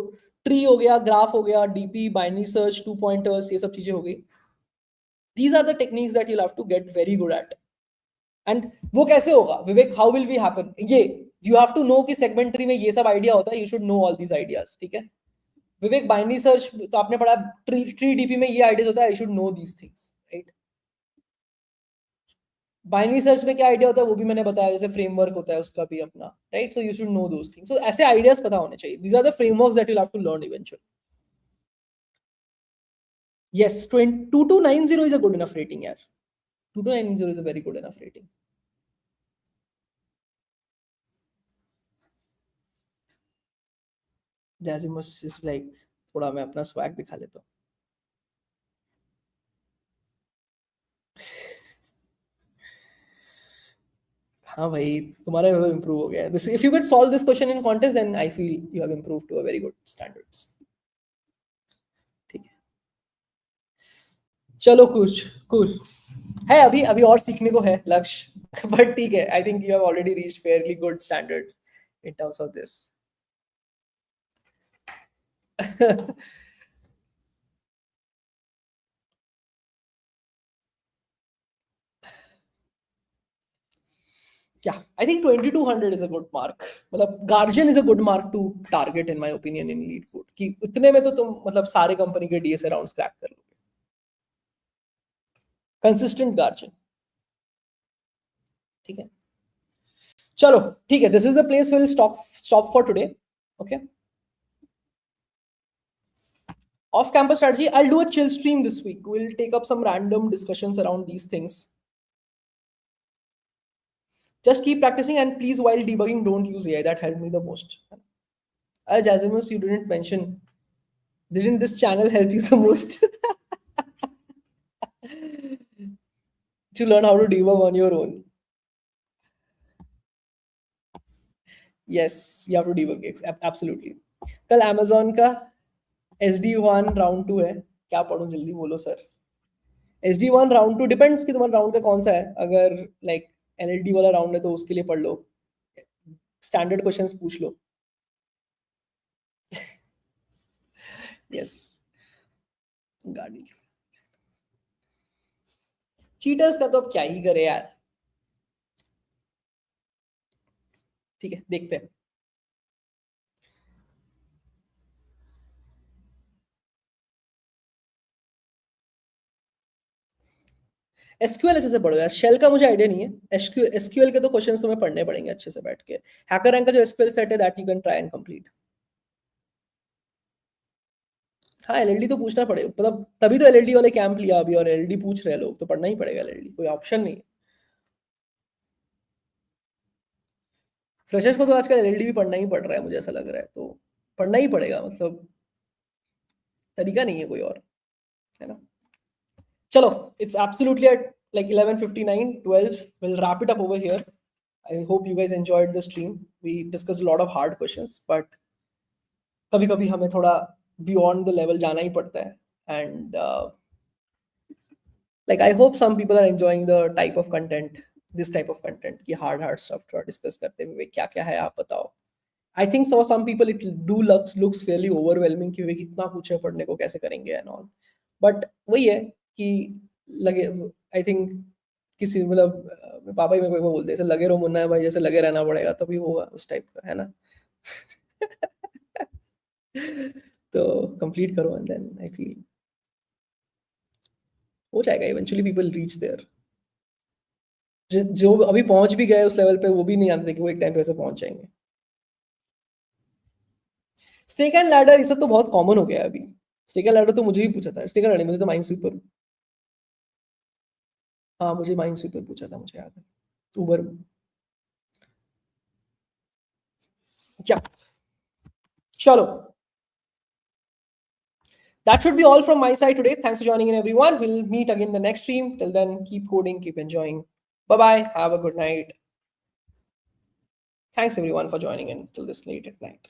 ट्री हो गया, ग्राफ हो गया, डीपी, बाइनरी सर्च, 2 pointers, ये सब चीजें हो गई. These are the techniques that you'll have to get very good at. And वो कैसे होगा विवेक? How will we happen? ये यू हैव टू नो कि सेगमेंट ट्री में ये सब आइडिया होता है, you should know all these ideas, ठीक है। विवेक, बाइनरी सर्च तो आपने पढ़ा, ट्री डीपी में ये आइडियाज होता है, I should know these things, right. Binary search में क्या आइडिया होता है वो भी मैंने बताया, जैसे फ्रेमवर्क होता है उसका भी अपना, right. So you should know those things. So ऐसे आइडियाज पता होने चाहिए। These are the frameworks that you have to learn eventually. Yes, 2290 is a good enough rating, yaar. 2290 is a very good enough rating. Jazimus is like, थोड़ा मैं अपना swag दिखा लेता हूँ। हाँ भाई, तुम्हारा लेवल इम्प्रूव हो गया है। This, if you could solve this question in contest, then I feel you have improved to a very good standards. ठीक है, चलो कुछ कुछ है, अभी अभी और सीखने को है लक्ष्य, बट ठीक है, I think you have already reached fairly good standards in terms of this. Yeah, I think 2200 is a good mark. मतलब guardian is a good mark to target in my opinion in LeetCode, कि उतने में तो तुम मतलब सारे company के DSA rounds crack कर लोगे। कंसिस्टेंट गार्जियन, ठीक है। चलो ठीक है, this is the place will stop for today. Okay. Off campus strategy, I'll do a chill stream this week. We'll take up some random discussions around these things. Just keep practicing, and please, while debugging, don't use AI. That helped me the most. Jazimus, you didn't mention. Didn't this channel help you the most? To learn how to debug on your own. Yes, you have to debug. Absolutely. कल Amazon का SD1 round 2 है। क्या पढ़ूं, जल्दी बोलो sir. SD1 round 2 depends कि तुम्हारा round का कौन सा है। अगर लाइक LLD वाला राउंड है तो उसके लिए पढ़ लो, स्टैंडर्ड क्वेश्चंस पूछ लो। यस, गाड़ी चीटर्स का तो अब क्या ही करे यार। ठीक है, देखते हैं। एसक्यूएल अच्छे से पढ़ो यार, शेल का मुझे आइडिया नहीं है। एसक्यूएल के तो क्वेश्चंस तुम्हें पढ़ने पड़ेंगे अच्छे से बैठ के। हैकर रैंक का जो एसक्यूएल सेट है that you can try and complete. हाँ, एलएलडी तो पूछना पड़ेगा, मतलब तभी तो एलएलडी वाले कैंप लिया अभी, और एलएलडी पूछ रहे हैं लोग, तो पढ़ना ही पड़ेगा एलएलडी, कोई ऑप्शन नहीं है। फ्रेशर्स को तो आजकल एलएलडी भी पढ़ना ही पड़ रहा है, मुझे ऐसा लग रहा है, तो पढ़ना ही पड़ेगा, मतलब तरीका नहीं है कोई और, है ना। चलो, it's absolutely at like 11:59, 12. We'll wrap it up over here. I hope you guys enjoyed the stream. We discussed a lot of hard questions, but कभी कभी हमें थोड़ा beyond the level जाना ही पड़ता है, and like I hope some people are enjoying the type of content, this type of content कि hard stuff थोड़ा discuss करते हुए क्या क्या है आप बताओ। I think for some people it looks fairly overwhelming कि वे कितना कुछ है, पढ़ने को कैसे करेंगे and all, but वही है कि लगे, I think किसी मतलब पापा ही मेरे को बोलते हैं लगे रहो मुन्ना है भाई, जैसे लगे रहना पड़ेगा तभी होगा, उस टाइप का है ना। तो कंप्लीट करो एंड देन आई फील हो जाएगा, इवेंचुअली पीपल रीच देयर। जो अभी पहुंच भी गए उस लेवल पे, वो भी नहीं जानते कि वो एक टाइम पे ऐसे पहुंच जाएंगे। स्नेक एंड लैडर ये सब तो बहुत कॉमन हो गया है अभी। स्नेक एंड लैडर तो मुझे भी पूछा था, स्नेक एंड लैडर मुझे तो माइंड स्वीपर, हाँ मुझे माइंड स्वीपर पूछा था, मुझे याद है, उबर। क्या, चलो, that should be all from my side today. Thanks for joining in, everyone. We'll meet again in the next stream. Till then, keep coding, keep enjoying. Bye bye. Have a good night. Thanks everyone for joining in till this late at night.